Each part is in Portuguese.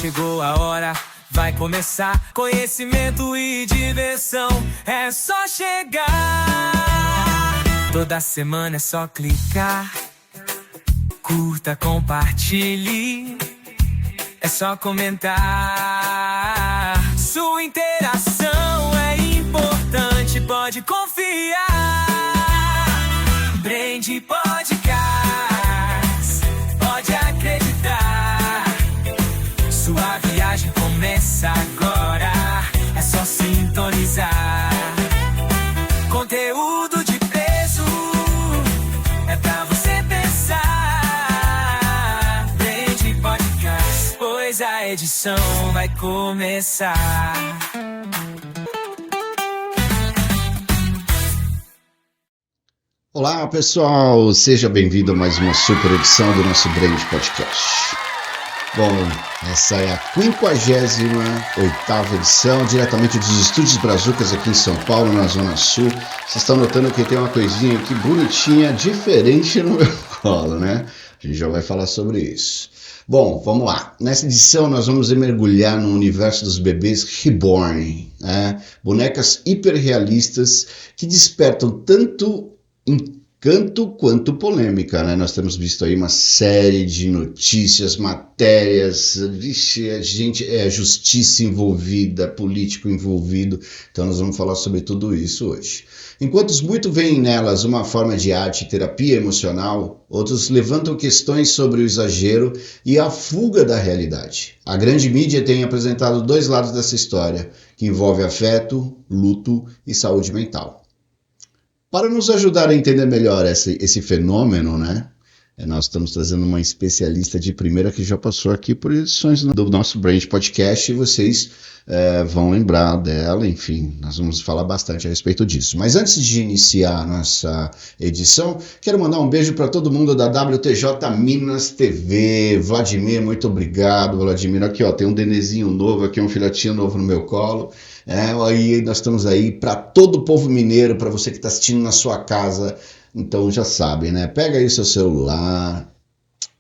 chegou a hora, vai começar. Conhecimento e diversão, é só chegar. Toda semana é só clicar. Curta, compartilhe, é só comentar. Sua interação é importante, pode confiar. Brand Podcast, pode acreditar. Sua viagem começa agora, é só sintonizar. Conteúdo de peso, é pra você pensar. Brand Podcast, pois a edição vai começar. Olá pessoal, seja bem-vindo a mais uma super edição do nosso Brand Podcast. Bom, essa é a 58ª edição, diretamente dos Estúdios Brazucas aqui em São Paulo, na Zona Sul. Vocês estão notando que tem uma coisinha aqui bonitinha, diferente no meu colo, né? A gente já vai falar sobre isso. Bom, vamos lá. Nessa edição nós vamos mergulhar no universo dos bebês reborn, né? Bonecas hiperrealistas que despertam tanto encanto quanto polêmica, né? Nós temos visto aí uma série de notícias, matérias, justiça envolvida, político envolvido, então nós vamos falar sobre tudo isso hoje. Enquanto muitos veem nelas uma forma de arte e terapia emocional, outros levantam questões sobre o exagero e a fuga da realidade. A grande mídia tem apresentado dois lados dessa história, que envolve afeto, luto e saúde mental. Para nos ajudar a entender melhor esse fenômeno, né? Nós estamos trazendo uma especialista de primeira que já passou aqui por edições do nosso Brand Podcast e vocês vão lembrar dela, enfim, nós vamos falar bastante a respeito disso. Mas antes de iniciar a nossa edição, quero mandar um beijo para todo mundo da WTJ Minas TV. Vladimir, muito obrigado, Vladimir. Aqui, ó, tem um denezinho novo, aqui um filhotinho novo no meu colo. Aí nós estamos aí para todo o povo mineiro, para você que está assistindo na sua casa, então já sabe, né? Pega aí seu celular,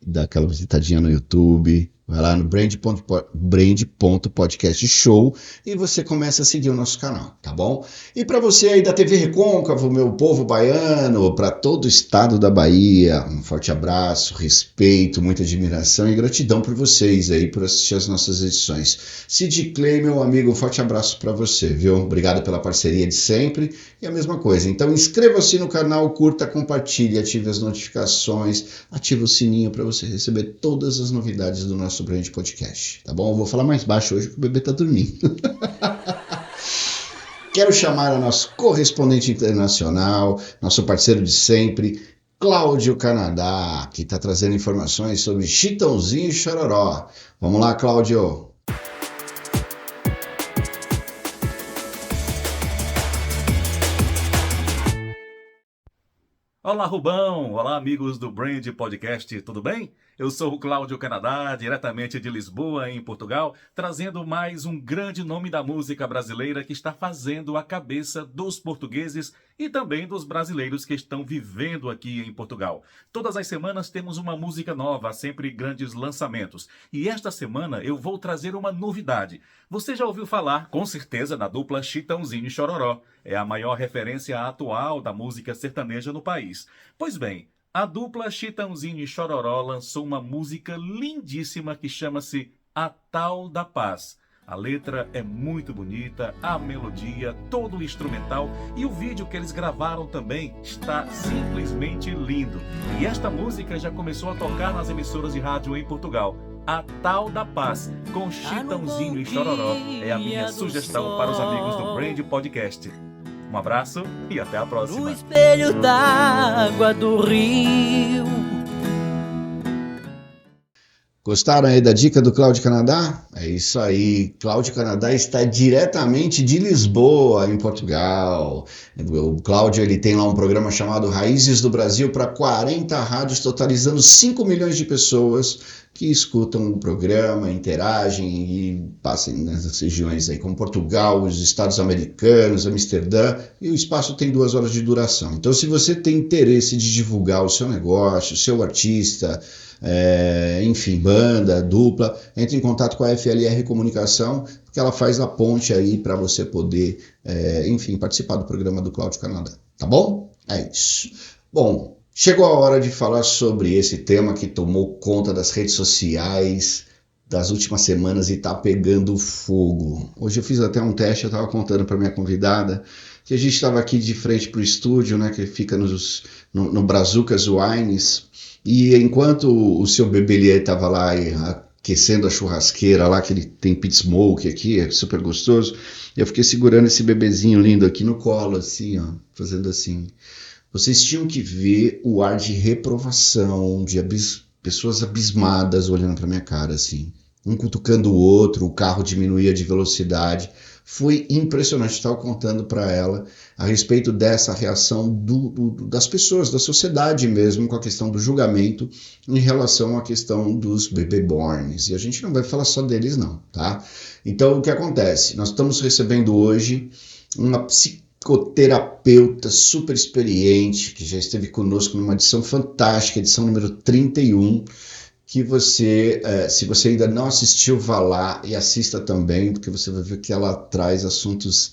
dá aquela visitadinha no YouTube, vai lá no brand.podcast show e você começa a seguir o nosso canal, tá bom? E para você aí da TV Recôncavo, meu povo baiano, para todo o estado da Bahia, um forte abraço, respeito, muita admiração e gratidão por vocês aí por assistir as nossas edições. Sid Clay, meu amigo, um forte abraço para você, viu? Obrigado pela parceria de sempre e a mesma coisa. Então inscreva-se no canal, curta, compartilhe, ative as notificações, ative o sininho para você receber todas as novidades do nosso Brand Podcast, tá bom? Eu vou falar mais baixo hoje que o bebê tá dormindo. Quero chamar o nosso correspondente internacional, nosso parceiro de sempre, Cláudio Canadá, que está trazendo informações sobre Chitãozinho e Chororó. Vamos lá, Cláudio! Olá, Rubão! Olá, amigos do Brand Podcast, tudo bem? Eu sou o Cláudio Canadá, diretamente de Lisboa, em Portugal, trazendo mais um grande nome da música brasileira que está fazendo a cabeça dos portugueses e também dos brasileiros que estão vivendo aqui em Portugal. Todas as semanas temos uma música nova, sempre grandes lançamentos. E esta semana eu vou trazer uma novidade. Você já ouviu falar, com certeza, na dupla Chitãozinho e Chororó. É a maior referência atual da música sertaneja no país. Pois bem, a dupla Chitãozinho e Chororó lançou uma música lindíssima que chama-se A Tal da Paz. A letra é muito bonita, a melodia, todo o instrumental e o vídeo que eles gravaram também está simplesmente lindo. E esta música já começou a tocar nas emissoras de rádio em Portugal. A Tal da Paz, com Chitãozinho e Chororó, é a minha sugestão para os amigos do Brand Podcast. Um abraço e até a próxima. No espelho d'água do rio. Gostaram aí da dica do Cláudio Canadá? É isso aí, Cláudio Canadá está diretamente de Lisboa, em Portugal. O Cláudio ele tem lá um programa chamado Raízes do Brasil para 40 rádios, totalizando 5 milhões de pessoas que escutam o programa, interagem e passam nessas regiões aí, como Portugal, os Estados Americanos, Amsterdã, e o espaço tem 2 horas de duração. Então, se você tem interesse de divulgar o seu negócio, o seu artista, enfim, banda, dupla, entre em contato com a FLR Comunicação, porque ela faz a ponte aí para você poder, enfim, participar do programa do Cláudio Canadá. Tá bom? É isso. Bom, chegou a hora de falar sobre esse tema que tomou conta das redes sociais das últimas semanas e tá pegando fogo. Hoje eu fiz até um teste, eu estava contando para minha convidada que a gente estava aqui de frente para o estúdio, né, que fica no Brazucas Wines, e enquanto o seu Bebelier estava lá aquecendo a churrasqueira lá, que ele tem pit smoke aqui, é super gostoso, eu fiquei segurando esse bebezinho lindo aqui no colo, assim, ó, fazendo assim. Vocês tinham que ver o ar de reprovação, de pessoas abismadas olhando para minha cara, assim. Um cutucando o outro, o carro diminuía de velocidade. Foi impressionante. Eu estava contando para ela a respeito dessa reação das pessoas, da sociedade mesmo, com a questão do julgamento em relação à questão dos bebê borns. E a gente não vai falar só deles, não, tá? Então, o que acontece? Nós estamos recebendo hoje uma psicoterapeuta super experiente, que já esteve conosco numa edição fantástica, edição número 31, que você, se você ainda não assistiu, vá lá e assista também, porque você vai ver que ela traz assuntos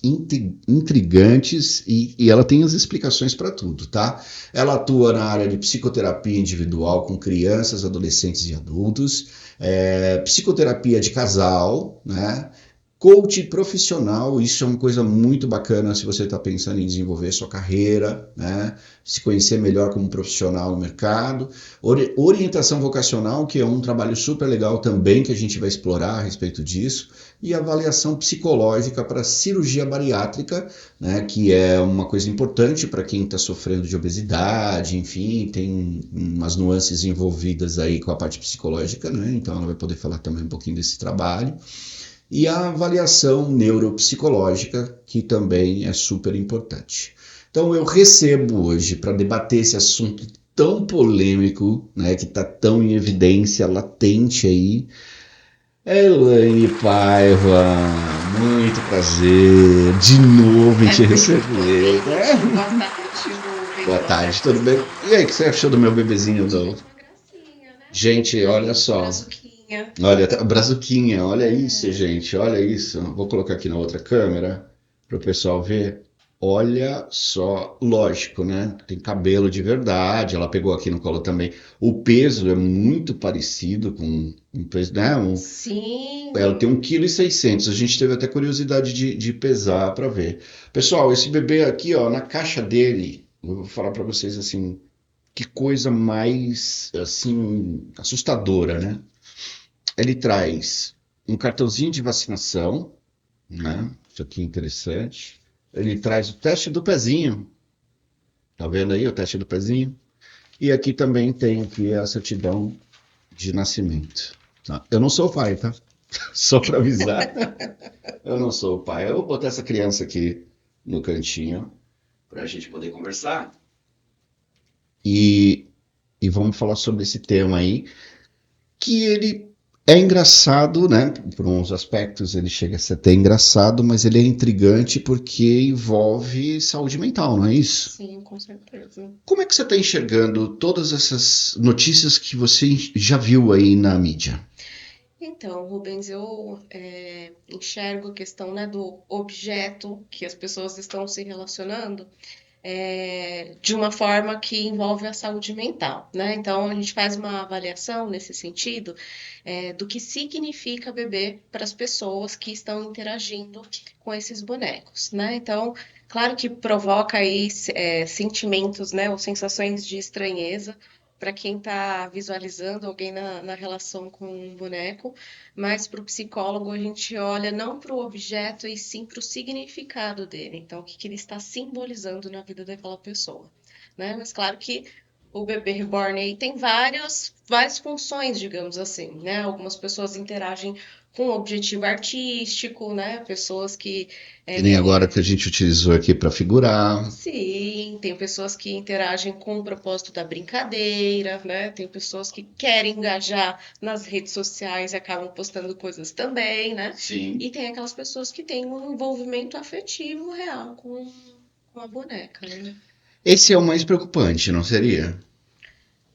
intrigantes e ela tem as explicações para tudo, tá? Ela atua na área de psicoterapia individual com crianças, adolescentes e adultos, psicoterapia de casal, né? Coach profissional, isso é uma coisa muito bacana se você está pensando em desenvolver sua carreira, né? Se conhecer melhor como profissional no mercado. Orientação vocacional, que é um trabalho super legal também, que a gente vai explorar a respeito disso. E avaliação psicológica para cirurgia bariátrica, né? Que é uma coisa importante para quem está sofrendo de obesidade, enfim, tem umas nuances envolvidas aí com a parte psicológica, né? Então ela vai poder falar também um pouquinho desse trabalho. E a avaliação neuropsicológica, que também é super importante. Então eu recebo hoje para debater esse assunto tão polêmico, né, que está tão em evidência, latente aí, Elaine Paiva. Muito prazer de novo em te receber. Boa tarde, Rubem. Boa tarde, tudo bem? E aí, o que você achou do meu bebezinho? Uma gracinha, né? Gente, olha só. Brazuquinha. Olha, Brazuquinha, olha isso, gente, olha isso. Vou colocar aqui na outra câmera para o pessoal ver. Olha só, lógico, né? Tem cabelo de verdade, ela pegou aqui no colo também. O peso é muito parecido com um peso, né? Sim. Ela tem 1,6 kg. A gente teve até curiosidade de pesar para ver. Pessoal, esse bebê aqui, ó, na caixa dele, eu vou falar para vocês assim, que coisa mais, assim, assustadora, né? Ele traz um cartãozinho de vacinação, né? Isso aqui é interessante. Ele traz o teste do pezinho. Tá vendo aí o teste do pezinho? E aqui também tem aqui a certidão de nascimento. Tá? Eu não sou o pai, tá? Só para avisar. Eu não sou o pai. Eu vou botar essa criança aqui no cantinho para a gente poder conversar. E vamos falar sobre esse tema aí, que ele é engraçado, né? Por uns aspectos ele chega a ser até engraçado, mas ele é intrigante porque envolve saúde mental, não é isso? Sim, com certeza. Como é que você está enxergando todas essas notícias que você já viu aí na mídia? Então, Rubens, eu enxergo a questão, né, do objeto que as pessoas estão se relacionando de uma forma que envolve a saúde mental, né? Então, a gente faz uma avaliação nesse sentido do que significa bebê para as pessoas que estão interagindo com esses bonecos, né? Então, claro que provoca aí sentimentos, né, ou sensações de estranheza para quem está visualizando alguém na relação com um boneco, mas para o psicólogo a gente olha não para o objeto e sim para o significado dele, então o que ele está simbolizando na vida daquela pessoa, né? Mas claro que o bebê reborn aí tem várias funções, digamos assim, né? Algumas pessoas interagem com objetivo artístico, né? Pessoas que Que nem agora que a gente utilizou aqui para figurar. sim, tem pessoas que interagem com o propósito da brincadeira, né? Tem pessoas que querem engajar nas redes sociais e acabam postando coisas também, né? Sim. E tem aquelas pessoas que têm um envolvimento afetivo real com a boneca, né? Esse é o mais preocupante, não seria?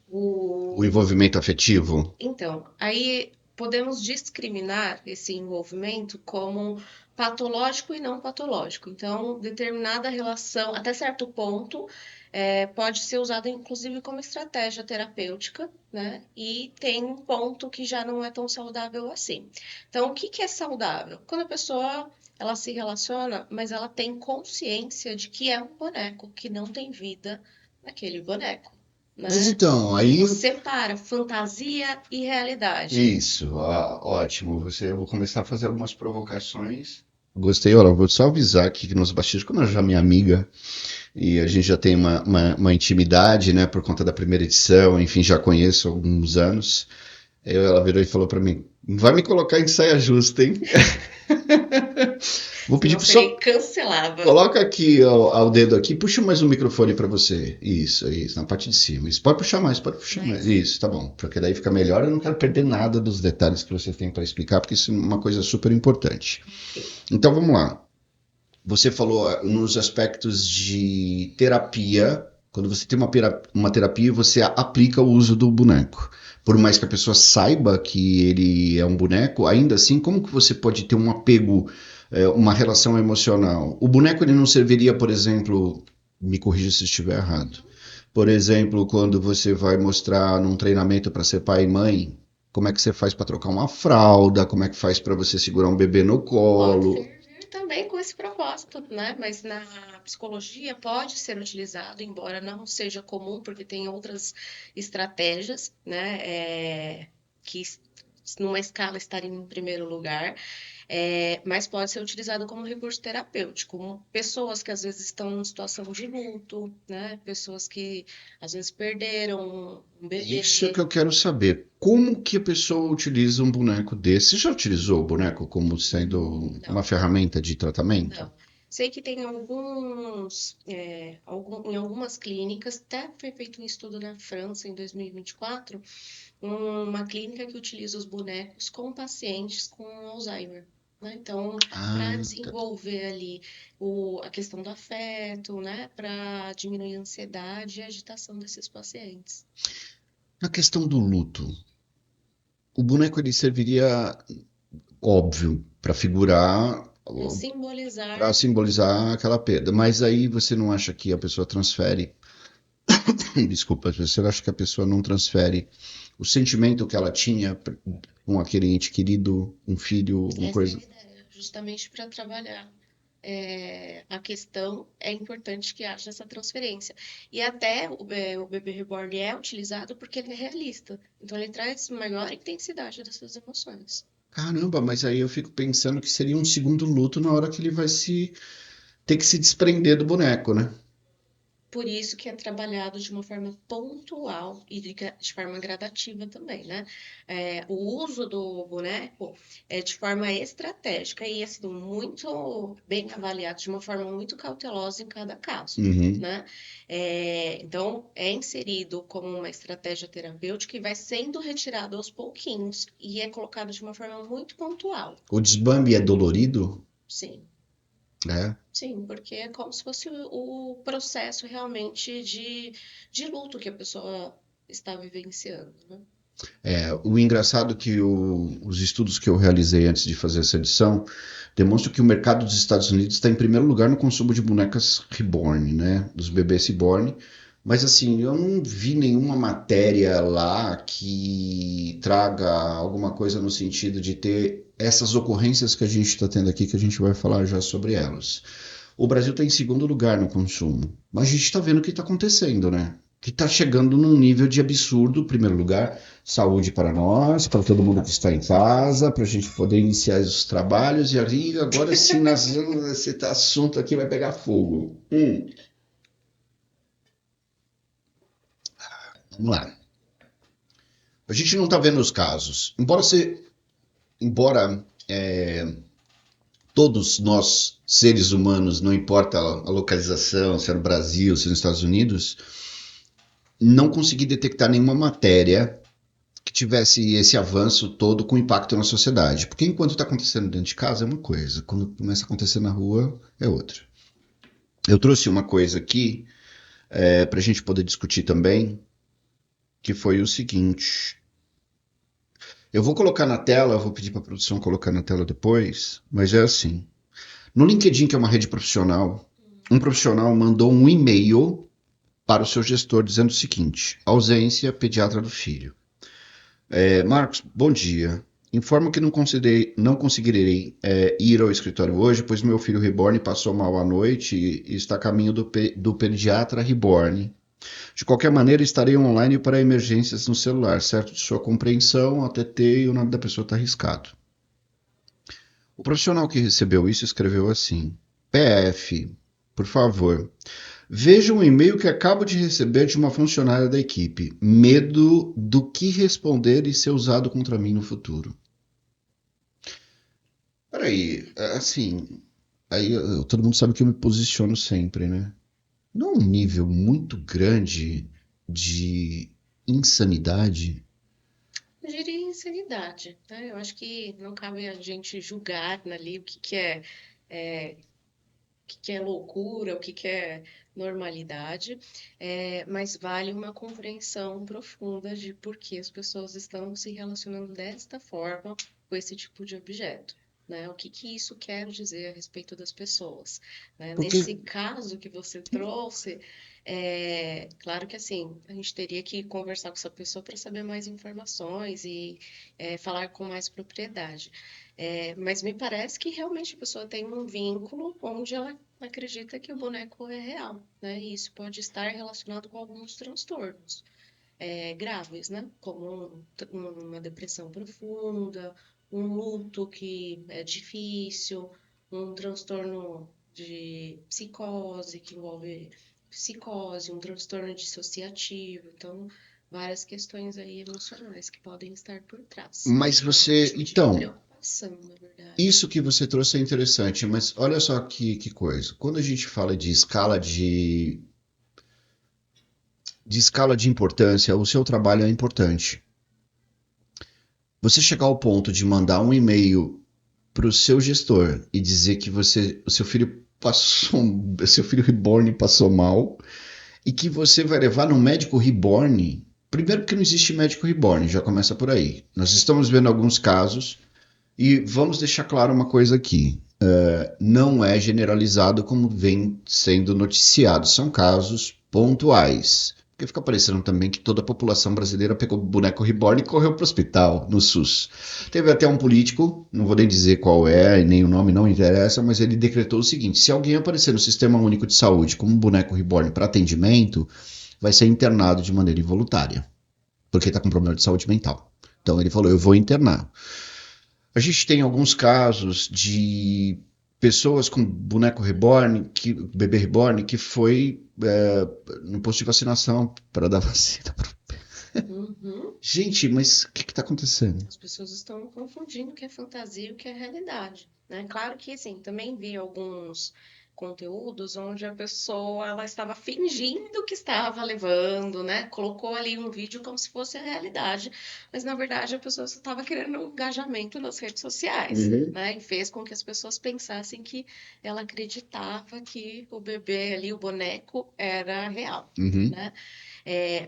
O... O envolvimento afetivo? Então, aí podemos discriminar esse envolvimento como patológico e não patológico. Então, determinada relação, até certo ponto, pode ser usada inclusive como estratégia terapêutica, né? E tem um ponto que já não é tão saudável assim. Então, o que que é saudável? Quando a pessoa ela se relaciona, mas ela tem consciência de que é um boneco, que não tem vida naquele boneco, Mas né? então, aí. Separa fantasia e realidade. Isso, ótimo. Eu vou começar a fazer algumas provocações. Gostei, olha, vou só avisar aqui que nos bastidores, como ela já é minha amiga, e a gente já tem uma intimidade, né, por conta da primeira edição, enfim, já conheço há alguns anos. Ela virou e falou pra mim: vai me colocar em saia justa, hein? Vou pedir Senão pro serei só. cancelada. Coloca aqui ao dedo aqui, puxa mais um microfone pra você. Isso, na parte de cima. Isso, pode puxar mais, pode puxar mais. Isso, tá bom. Porque daí fica melhor. Eu não quero perder nada dos detalhes que você tem para explicar, porque isso é uma coisa super importante. Então vamos lá. Você falou nos aspectos de terapia. Quando você tem uma terapia, você aplica o uso do boneco. Por mais que a pessoa saiba que ele é um boneco, ainda assim, como que você pode ter um apego, uma relação emocional? O boneco ele não serviria, por exemplo, me corrija se estiver errado. Por exemplo, quando você vai mostrar num treinamento para ser pai e mãe, como é que você faz para trocar uma fralda, como é que faz para você segurar um bebê no Pode colo. servir também com esse propósito, né? Mas na psicologia pode ser utilizado, embora não seja comum, porque tem outras estratégias, né? Que numa escala estariam em primeiro lugar. Mas pode ser utilizado como recurso terapêutico. Pessoas que às vezes estão em situação de luto, né? Pessoas que às vezes perderam um bebê. Isso é que eu quero saber. Como que a pessoa utiliza um boneco desse? Você já utilizou o boneco como sendo uma ferramenta de tratamento? Não. Sei que tem em algumas clínicas, até foi feito um estudo na França em 2024, uma clínica que utiliza os bonecos com pacientes com Alzheimer, né? Então, para desenvolver ali a questão do afeto, né? Para diminuir a ansiedade e a agitação desses pacientes. Na questão do luto, o boneco ele serviria, óbvio, para figurar, para simbolizar aquela perda. Mas aí você não acha que a pessoa transfere? Desculpa, você acha que a pessoa não transfere o sentimento que ela tinha com aquele ente querido, um filho, uma coisa? Essa é a ideia, justamente para trabalhar. A questão é importante que haja essa transferência. E até o bebê reborn é utilizado porque ele é realista. Então ele traz maior intensidade dessas emoções. Caramba, mas aí eu fico pensando que seria um segundo luto na hora que ele vai ter que se desprender do boneco, né? Por isso que é trabalhado de uma forma pontual e de forma gradativa também, né? O uso do boneco é de forma estratégica e assim, muito bem avaliado, de uma forma muito cautelosa em cada caso, né? Então, é inserido como uma estratégia terapêutica e vai sendo retirado aos pouquinhos e é colocado de uma forma muito pontual. O desbambe é dolorido? Sim. É. Sim, porque é como se fosse o processo realmente de luto que a pessoa está vivenciando, né? O engraçado é que os estudos que eu realizei antes de fazer essa edição demonstram que o mercado dos Estados Unidos está em primeiro lugar no consumo de bonecas reborn, né? Dos bebês reborn. Mas assim, eu não vi nenhuma matéria lá que traga alguma coisa no sentido de ter essas ocorrências que a gente está tendo aqui, que a gente vai falar já sobre elas. O Brasil está em segundo lugar no consumo, mas a gente está vendo o que está acontecendo, né? Que está chegando num nível de absurdo. Em primeiro lugar, saúde para nós, para todo mundo que está em casa, para a gente poder iniciar os trabalhos. E aí, agora sim, esse assunto aqui vai pegar fogo. Vamos lá. A gente não está vendo os casos. Embora você embora todos nós, seres humanos, não importa a localização, se é no Brasil, se é nos Estados Unidos, não consegui detectar nenhuma matéria que tivesse esse avanço todo com impacto na sociedade. Porque enquanto está acontecendo dentro de casa é uma coisa, quando começa a acontecer na rua é outra. Eu trouxe uma coisa aqui para a gente poder discutir também, que foi o seguinte. Eu vou colocar na tela, eu vou pedir para a produção colocar na tela depois, mas é assim. No LinkedIn, que é uma rede profissional, um profissional mandou um e-mail para o seu gestor dizendo o seguinte: ausência pediatra do filho. Marcos, bom dia. Informo que não conseguirei ir ao escritório hoje, pois meu filho reborn passou mal à noite e está a caminho do pediatra reborn. De qualquer maneira, estarei online para emergências no celular, certo de sua compreensão, ATT e o nome da pessoa está arriscado. O profissional que recebeu isso escreveu assim: PF, por favor, veja um e-mail que acabo de receber de uma funcionária da equipe. Medo do que responder e ser usado contra mim no futuro. Peraí, assim, aí todo mundo sabe que eu me posiciono sempre, né? Não é um nível muito grande de insanidade? Eu diria insanidade, né? Eu acho que não cabe a gente julgar ali o que é, o que é loucura, o que é normalidade, mas vale uma compreensão profunda de por que as pessoas estão se relacionando desta forma com esse tipo de objeto. Né? O que isso quer dizer a respeito das pessoas? Né? Porque Nesse caso que você trouxe, claro que assim, a gente teria que conversar com essa pessoa para saber mais informações e falar com mais propriedade. Mas me parece que realmente a pessoa tem um vínculo onde ela acredita que o boneco é real, né? E isso pode estar relacionado com alguns transtornos graves, né? Como uma depressão profunda, um luto que é difícil, um transtorno de psicose, que envolve psicose, um transtorno dissociativo, então várias questões aí emocionais que podem estar por trás. Mas você, Tipo de então, preocupação, na verdade. isso que você trouxe é interessante, mas olha só que coisa. Quando a gente fala de escala de importância, o seu trabalho é importante. Você chegar ao ponto de mandar um e-mail para o seu gestor e dizer que o seu filho reborn passou mal e que você vai levar no médico reborn. Primeiro porque não existe médico reborn, já começa por aí. Nós estamos vendo alguns casos e vamos deixar claro uma coisa aqui. Não é generalizado como vem sendo noticiado. São casos pontuais. Porque fica parecendo também que toda a população brasileira pegou o boneco reborn e correu para o hospital, no SUS. Teve até um político, não vou nem dizer qual é, nem o nome não interessa, mas ele decretou o seguinte: se alguém aparecer no Sistema Único de Saúde como um boneco reborn para atendimento, vai ser internado de maneira involuntária, porque está com problema de saúde mental. Então ele falou: eu vou internar. A gente tem alguns casos de pessoas com boneco reborn, bebê reborn, que foi no posto de vacinação para dar vacina. Uhum. Gente, mas o que está acontecendo? As pessoas estão confundindo o que é fantasia e o que é realidade, né? Claro que, assim, também vi alguns conteúdos onde a pessoa ela estava fingindo que estava levando, né? Colocou ali um vídeo como se fosse a realidade, mas na verdade a pessoa só estava querendo um engajamento nas redes sociais, né? E fez com que as pessoas pensassem que ela acreditava que o bebê ali, o boneco, era real, né?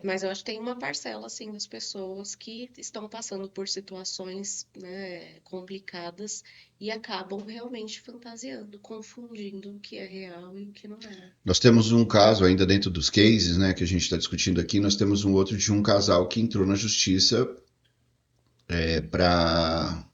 Mas eu acho que tem uma parcela, assim, das pessoas que estão passando por situações, né, complicadas e acabam realmente fantasiando, confundindo o que é real e o que não é. Nós temos um caso ainda dentro dos cases, né, que a gente está discutindo aqui. Nós temos um outro de um casal que entrou na justiça para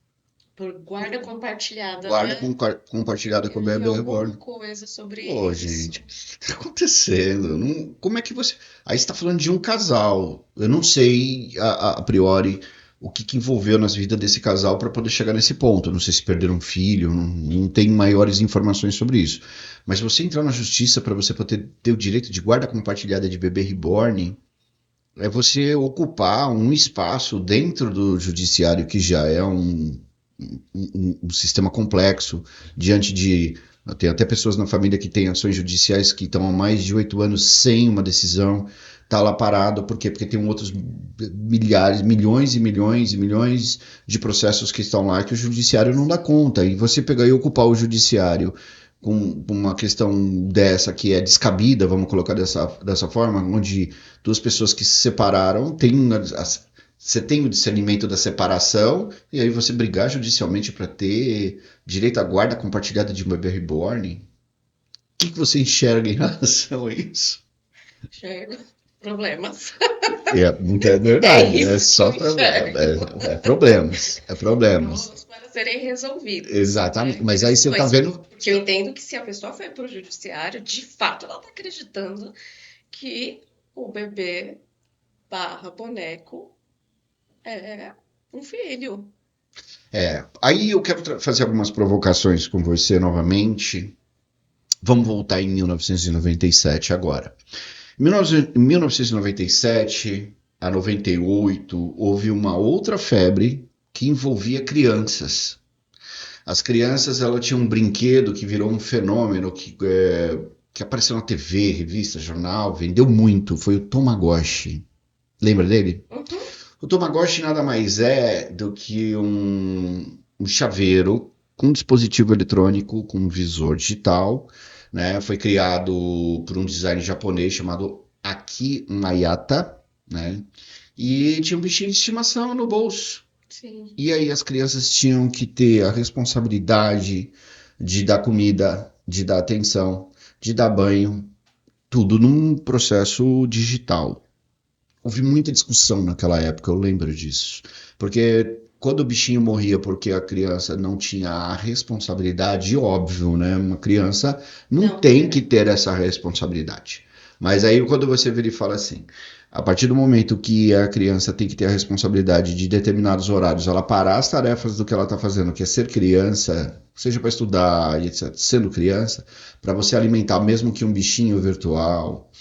Por guarda compartilhada, guarda né? compartilhada com o Eu li bebê alguma reborn. coisa sobre Pô, isso. gente, o que está acontecendo? Como é que você... Aí você está falando de um casal. Eu não sei, a priori, o que envolveu na vida desse casal para poder chegar nesse ponto. Eu não sei se perderam um filho, não tem maiores informações sobre isso. Mas você entrar na justiça para você poder ter o direito de guarda compartilhada de bebê reborn é você ocupar um espaço dentro do judiciário que já é um sistema complexo, diante de... Tem até pessoas na família que têm ações judiciais que estão há mais de 8 anos sem uma decisão, tá lá parado, por quê? Porque tem outros milhares, milhões e milhões e milhões de processos que estão lá que o judiciário não dá conta, e você pegar e ocupar o judiciário com uma questão dessa que é descabida, vamos colocar dessa forma, onde duas pessoas que se separaram você tem o discernimento da separação, e aí você brigar judicialmente para ter direito à guarda compartilhada de um bebê reborn. O que você enxerga em relação a isso? Enxergo problemas. É verdade, É é isso só que eu enxergo. problemas. É problemas. Problemas para serem resolvidos. Exatamente, Né? mas aí você tá vendo... Porque eu entendo que se a pessoa foi para o judiciário, de fato ela está acreditando que o bebê barra boneco é um filho. Aí eu quero fazer algumas provocações com você novamente. Vamos voltar em 1997 agora. Em 1997 a 98, houve uma outra febre que envolvia crianças. As crianças, ela tinha um brinquedo que virou um fenômeno que apareceu na TV, revista, jornal, vendeu muito, foi o Tamagotchi. Lembra dele? Uhum. O Tamagotchi nada mais é do que um chaveiro com um dispositivo eletrônico, com um visor digital, né? Foi criado por um designer japonês chamado Aki Mayata, né? E tinha um bichinho de estimação no bolso. Sim. E aí as crianças tinham que ter a responsabilidade de dar comida, de dar atenção, de dar banho, tudo num processo digital. Houve muita discussão naquela época, eu lembro disso. Porque quando o bichinho morria porque a criança não tinha a responsabilidade, óbvio, né? Uma criança não tem que ter essa responsabilidade. Mas aí quando você vira e fala assim, a partir do momento que a criança tem que ter a responsabilidade de determinados horários, ela parar as tarefas do que ela está fazendo, que é ser criança, seja para estudar e etc., sendo criança, para você alimentar mesmo que um bichinho virtual,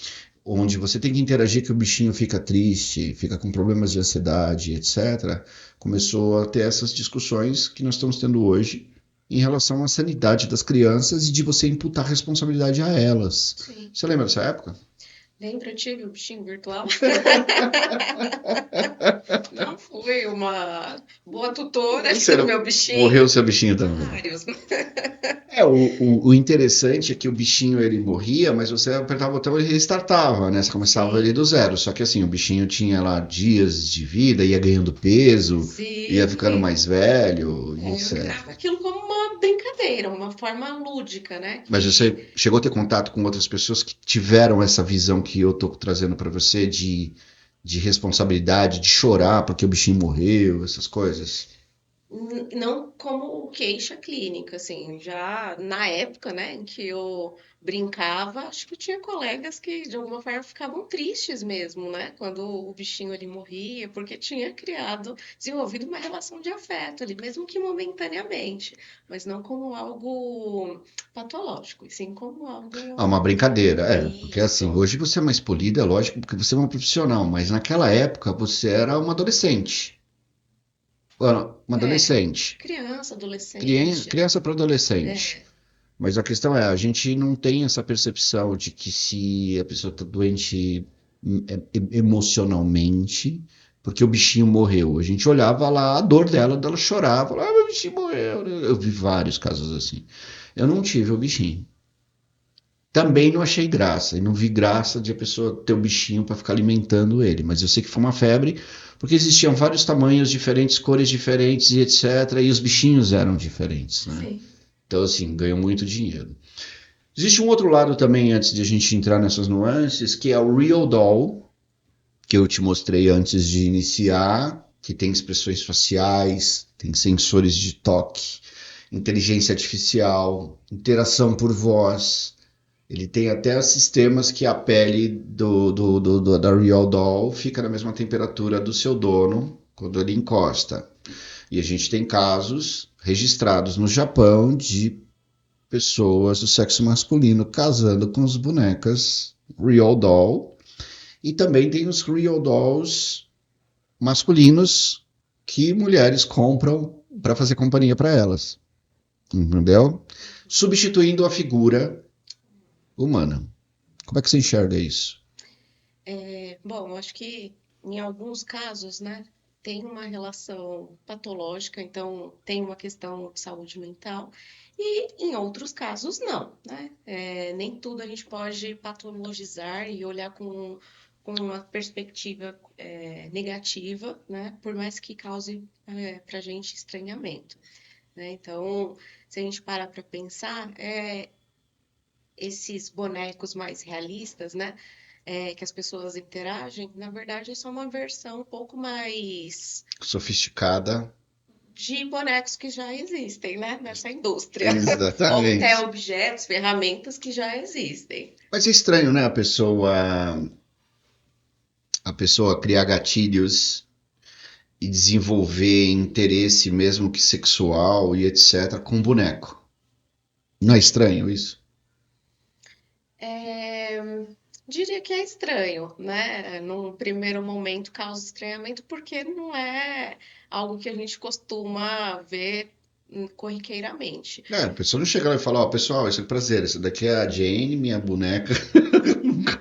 onde você tem que interagir que o bichinho fica triste, fica com problemas de ansiedade, etc., começou a ter essas discussões que nós estamos tendo hoje em relação à sanidade das crianças e de você imputar responsabilidade a elas. Sim. Você lembra dessa época? Lembra, eu tive o bichinho virtual. Não fui uma boa tutora do meu bichinho. Morreu seu bichinho também. Vários. O interessante é que o bichinho ele morria, mas você apertava o botão e ele restartava, né? Você começava ali do zero. Só que assim, o bichinho tinha lá dias de vida, ia ganhando peso, Sim. ia ficando mais velho, Eu etc. encarava aquilo como uma brincadeira, uma forma lúdica, né? Mas você chegou a ter contato com outras pessoas que tiveram essa visão que eu tô trazendo para você de responsabilidade, de chorar porque o bichinho morreu, essas coisas? Não como queixa clínica, assim, já na época, né, em que eu brincava, acho que tinha colegas que de alguma forma ficavam tristes mesmo, né, quando o bichinho ali morria, porque tinha desenvolvido uma relação de afeto ali, mesmo que momentaneamente, mas não como algo patológico, e sim como algo... Uma brincadeira, porque assim, Isso. hoje você é mais polida, é lógico, porque você é uma profissional, mas naquela época você era uma adolescente. Uma adolescente. Criança, adolescente. Criança para adolescente. Mas a questão é, a gente não tem essa percepção de que se a pessoa está doente emocionalmente, porque o bichinho morreu. A gente olhava lá a dor dela chorava, falava, meu bichinho morreu. Eu vi vários casos assim. Eu não tive o bichinho. Também não achei graça, e não vi graça de a pessoa ter o bichinho para ficar alimentando ele, mas eu sei que foi uma febre, porque existiam vários tamanhos diferentes, cores diferentes e etc, e os bichinhos eram diferentes, né? Sim. Então assim, ganhou muito dinheiro. Existe um outro lado também, antes de a gente entrar nessas nuances, que é o Real Doll, que eu te mostrei antes de iniciar, que tem expressões faciais, tem sensores de toque, inteligência artificial, interação por voz. Ele tem até sistemas que a pele da Real Doll fica na mesma temperatura do seu dono quando ele encosta. E a gente tem casos registrados no Japão de pessoas do sexo masculino casando com as bonecas Real Doll. E também tem os Real Dolls masculinos que mulheres compram para fazer companhia para elas. Entendeu? Substituindo a figura humana. Como é que você enxerga isso? Bom, eu acho que em alguns casos, né, tem uma relação patológica, então tem uma questão de saúde mental, e em outros casos não, né? Nem tudo a gente pode patologizar e olhar com uma perspectiva negativa, né? Por mais que cause para a gente estranhamento, né? Então, se a gente parar para pensar, esses bonecos mais realistas, né? Que as pessoas interagem, na verdade, são uma versão um pouco mais Sofisticada. de bonecos que já existem, né? Nessa indústria. Ou até Exatamente. objetos, ferramentas que já existem. Mas é estranho, né? A pessoa criar gatilhos e desenvolver interesse, mesmo que sexual e etc., com boneco. Não é estranho isso? É, Diria que é estranho, né? Num primeiro momento causa estranhamento porque não é algo que a gente costuma ver corriqueiramente. A pessoa não chega lá e fala, ó, pessoal, esse é um prazer, esse daqui é a Jane, minha boneca.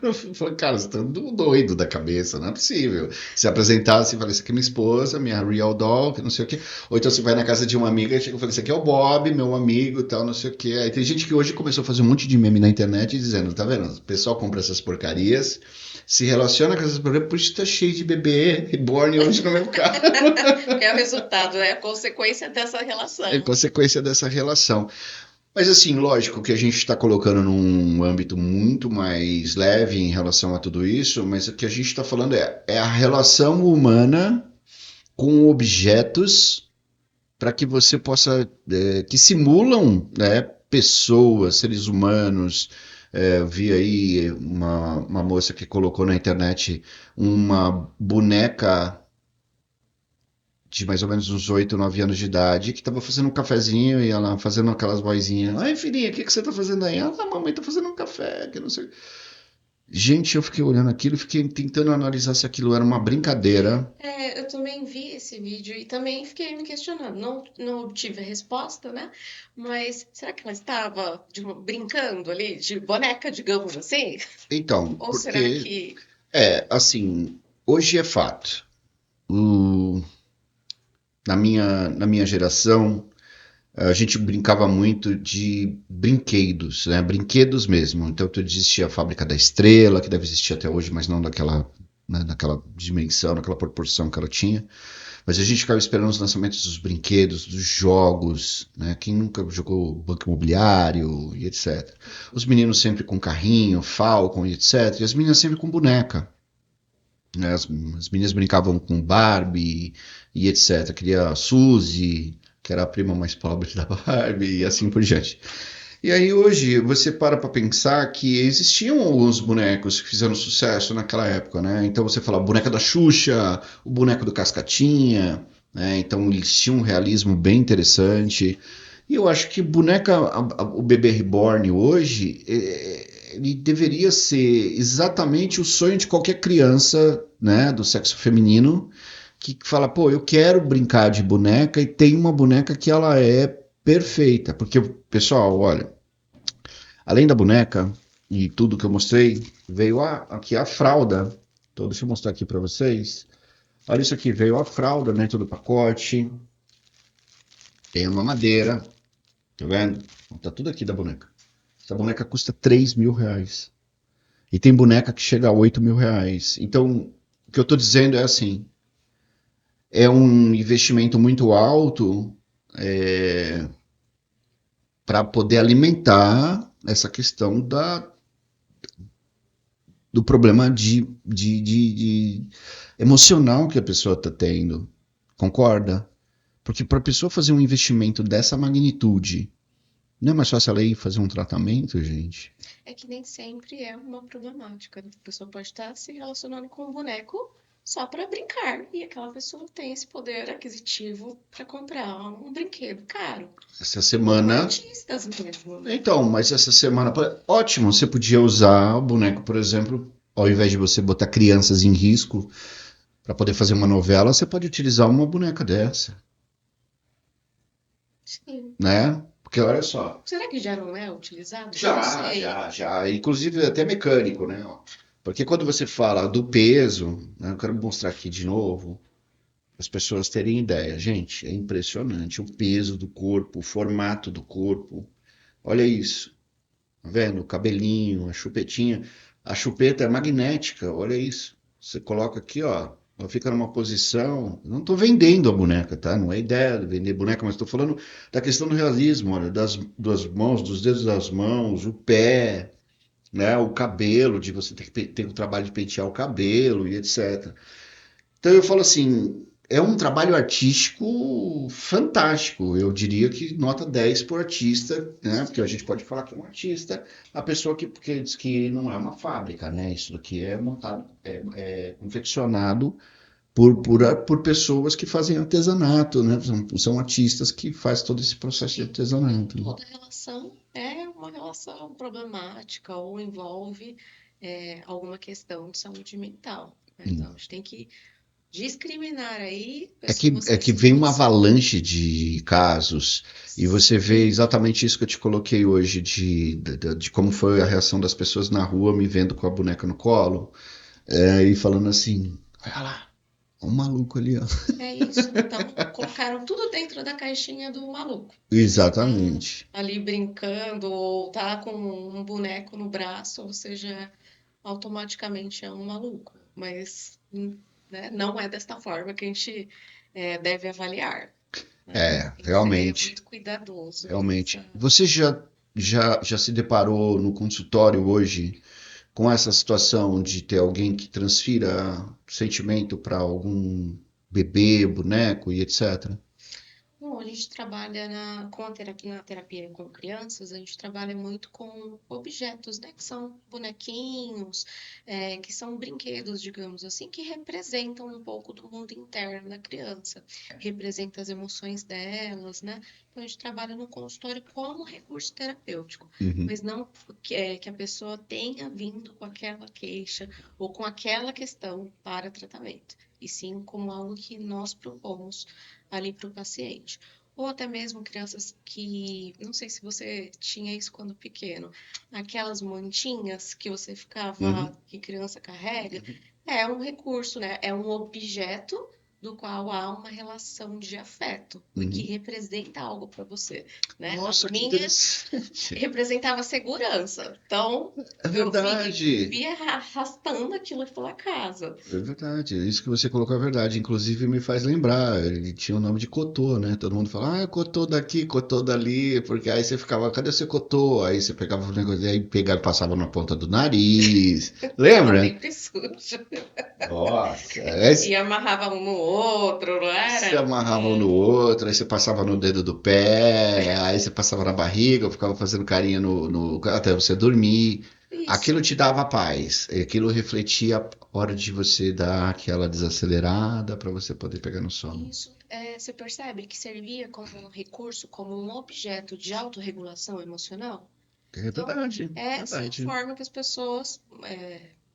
Eu falo, cara, você tá doido da cabeça, não é possível. Se apresentar assim, fala, essa aqui é minha esposa, minha real doll, que não sei o quê. Ou então você vai na casa de uma amiga e chega e fala, esse aqui é o Bob, meu amigo, tal, não sei o quê. Aí tem gente que hoje começou a fazer um monte de meme na internet dizendo, tá vendo? O pessoal compra essas porcarias, se relaciona com essas porcarias, por isso tá cheio de bebê reborn hoje no mercado. É o resultado, é a consequência dessa relação. É consequência dessa relação. Mas assim, lógico que a gente está colocando num âmbito muito mais leve em relação a tudo isso, mas o que a gente está falando é a relação humana com objetos para que você possa, que simulam, né, pessoas, seres humanos. Eu vi aí uma moça que colocou na internet uma boneca de mais ou menos uns 8, 9 anos de idade, que tava fazendo um cafezinho e ela fazendo aquelas vozinhas. Ai, filhinha, o que você tá fazendo aí? Ah, mamãe tá fazendo um café, que não sei. Gente, eu fiquei olhando aquilo e fiquei tentando analisar se aquilo era uma brincadeira. Eu também vi esse vídeo e também fiquei me questionando. Não obtive a resposta, né? Mas será que ela estava brincando ali de boneca, digamos assim? Então, Ou será porque, que. assim, hoje é fato. O- na minha geração, a gente brincava muito de brinquedos, né? Brinquedos mesmo. Então, existia a Fábrica da Estrela, que deve existir até hoje, mas não daquela, né, naquela dimensão, naquela proporção que ela tinha. Mas a gente ficava esperando os lançamentos dos brinquedos, dos jogos, né? Quem nunca jogou Banco Imobiliário e etc. Os meninos sempre com carrinho, Falcon e etc. E as meninas sempre com boneca. Né? As meninas brincavam com Barbie e etc. Queria a Suzy, que era a prima mais pobre da Barbie, e assim por diante. E aí hoje você para pensar que existiam alguns bonecos que fizeram sucesso naquela época, né? Então você fala boneca da Xuxa, o boneco do Cascatinha, né? Então eles tinham um realismo bem interessante. E eu acho que o bebê reborn hoje, ele deveria ser exatamente o sonho de qualquer criança, né, do sexo feminino, que fala, pô, eu quero brincar de boneca e tem uma boneca que ela é perfeita. Porque, pessoal, olha, além da boneca e tudo que eu mostrei, veio aqui a fralda. Então, deixa eu mostrar aqui para vocês. Olha isso aqui, veio a fralda dentro do pacote. Tem uma madeira. Tá vendo? Tá tudo aqui da boneca. Essa boneca custa 3 mil reais. E tem boneca que chega a 8 mil reais. Então, o que eu tô dizendo é assim, é um investimento muito alto para poder alimentar essa questão do problema de emocional que a pessoa está tendo. Concorda? Porque para a pessoa fazer um investimento dessa magnitude, não é mais fácil ela ir fazer um tratamento, gente? É que nem sempre é uma problemática, né? A pessoa pode estar se relacionando com um boneco só para brincar. E aquela pessoa tem esse poder aquisitivo para comprar um brinquedo caro. Essa semana. Artistas mesmo, né? Então, mas essa semana. Ótimo, você podia usar o boneco, por exemplo, ao invés de você botar crianças em risco para poder fazer uma novela, você pode utilizar uma boneca dessa. Sim. né? Porque olha só, Será que já não é utilizado? Não já, sei. já, inclusive até mecânico, né? Ó. Porque quando você fala do peso, né, eu quero mostrar aqui de novo, para as pessoas terem ideia. Gente, é impressionante o peso do corpo, o formato do corpo. Olha isso, tá vendo? O cabelinho, a chupetinha. A chupeta é magnética, olha isso. Você coloca aqui, ó, ela fica numa posição. Eu não estou vendendo a boneca, tá? Não é ideia de vender boneca, mas estou falando da questão do realismo, olha, das duas mãos, dos dedos das mãos, o pé, né? O cabelo, de você ter o trabalho de pentear o cabelo e etc. Então eu falo assim, é um trabalho artístico fantástico. Eu diria que nota 10 por artista, né? Porque a gente pode falar que é um artista, a pessoa que porque diz que não é uma fábrica, né? Isso aqui é montado, é confeccionado por pessoas que fazem artesanato, né? São artistas que fazem todo esse processo de artesanato. Toda relação é uma relação problemática ou envolve alguma questão de saúde mental, né? Então, a gente tem que discriminar aí É que, pessoas é que que se vem uma relacionam. avalanche de casos e você vê exatamente isso que eu te coloquei hoje de como foi a reação das pessoas na rua me vendo com a boneca no colo e falando assim, olha lá, um maluco ali, ó. É isso. Então, colocaram tudo dentro da caixinha do maluco. Tá Exatamente. ali brincando ou tá com um boneco no braço, ou seja, automaticamente é um maluco. Mas, né, não é desta forma que a gente deve avaliar, né? É, Tem que ser realmente, muito cuidadoso realmente. nessa. Você já se deparou no consultório hoje com essa situação de ter alguém que transfira sentimento para algum bebê, boneco e etc? Bom, a gente trabalha na terapia com crianças, a gente trabalha muito com objetos, né? Que são bonequinhos, que são brinquedos, digamos assim, que representam um pouco do mundo interno da criança, representa as emoções delas, né? Então a gente trabalha no consultório como recurso terapêutico, Uhum. mas não que a pessoa tenha vindo com aquela queixa ou com aquela questão para tratamento, e sim como algo que nós propomos ali para o paciente. Ou até mesmo crianças que, não sei se você tinha isso quando pequeno, aquelas mantinhas que você ficava, Uhum. que criança carrega, é um recurso, né? É um objeto do qual há uma relação de afeto e que Uhum. representa algo para você, né? A Nossa, que minha interessante. representava segurança, então É eu verdade. via arrastando aquilo pela casa. É verdade. Isso que você colocou é verdade. Inclusive me faz lembrar, ele tinha o nome de Cotô, né? Todo mundo fala, ah, Cotô daqui, Cotô dali, porque aí você ficava, cadê o seu Cotô? Aí você pegava o negócio, aí pegava, passava na ponta do nariz. Tava Lembra? sempre sujo. Nossa, E amarrava um no outro, não você era? amarrava um no outro, aí você passava no dedo do pé, aí você passava na barriga, ficava fazendo carinha até você dormir. Aquilo Isso, te dava paz, e aquilo refletia a hora de você dar aquela desacelerada para você poder pegar no sono. isso. Você percebe que servia como um recurso, como um objeto de autorregulação emocional? É Então, verdade, é essa verdade. forma que as pessoas,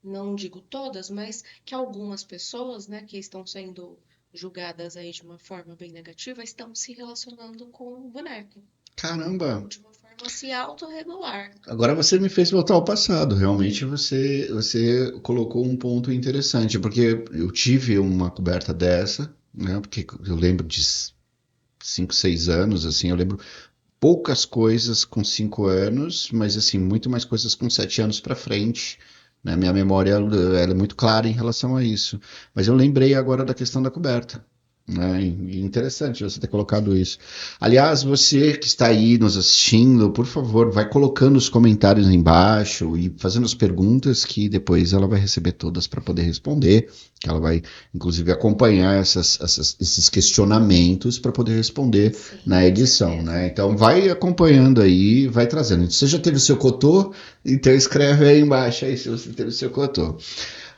não digo todas, mas que algumas pessoas, né, que estão sendo julgadas aí de uma forma bem negativa, estão se relacionando com o boneco, Caramba, de uma forma a se autorregular. agora você me fez voltar ao passado. Realmente você colocou um ponto interessante, porque eu tive uma coberta dessa, né? Porque eu lembro de 5, 6 anos, assim, eu lembro poucas coisas com 5 anos, mas assim, muito mais coisas com 7 anos para frente. Né? Minha memória ela é muito clara em relação a isso. Mas eu lembrei agora da questão da coberta. Né? E interessante você ter colocado isso. Aliás, você que está aí nos assistindo, por favor, vai colocando os comentários embaixo e fazendo as perguntas que depois ela vai receber todas para poder responder. Que ela vai, inclusive, acompanhar esses questionamentos para poder responder Sim, na com edição, certeza. né? Então vai acompanhando aí, vai trazendo. Você já teve o seu cotô? Então escreve aí embaixo aí se você teve o seu cotô.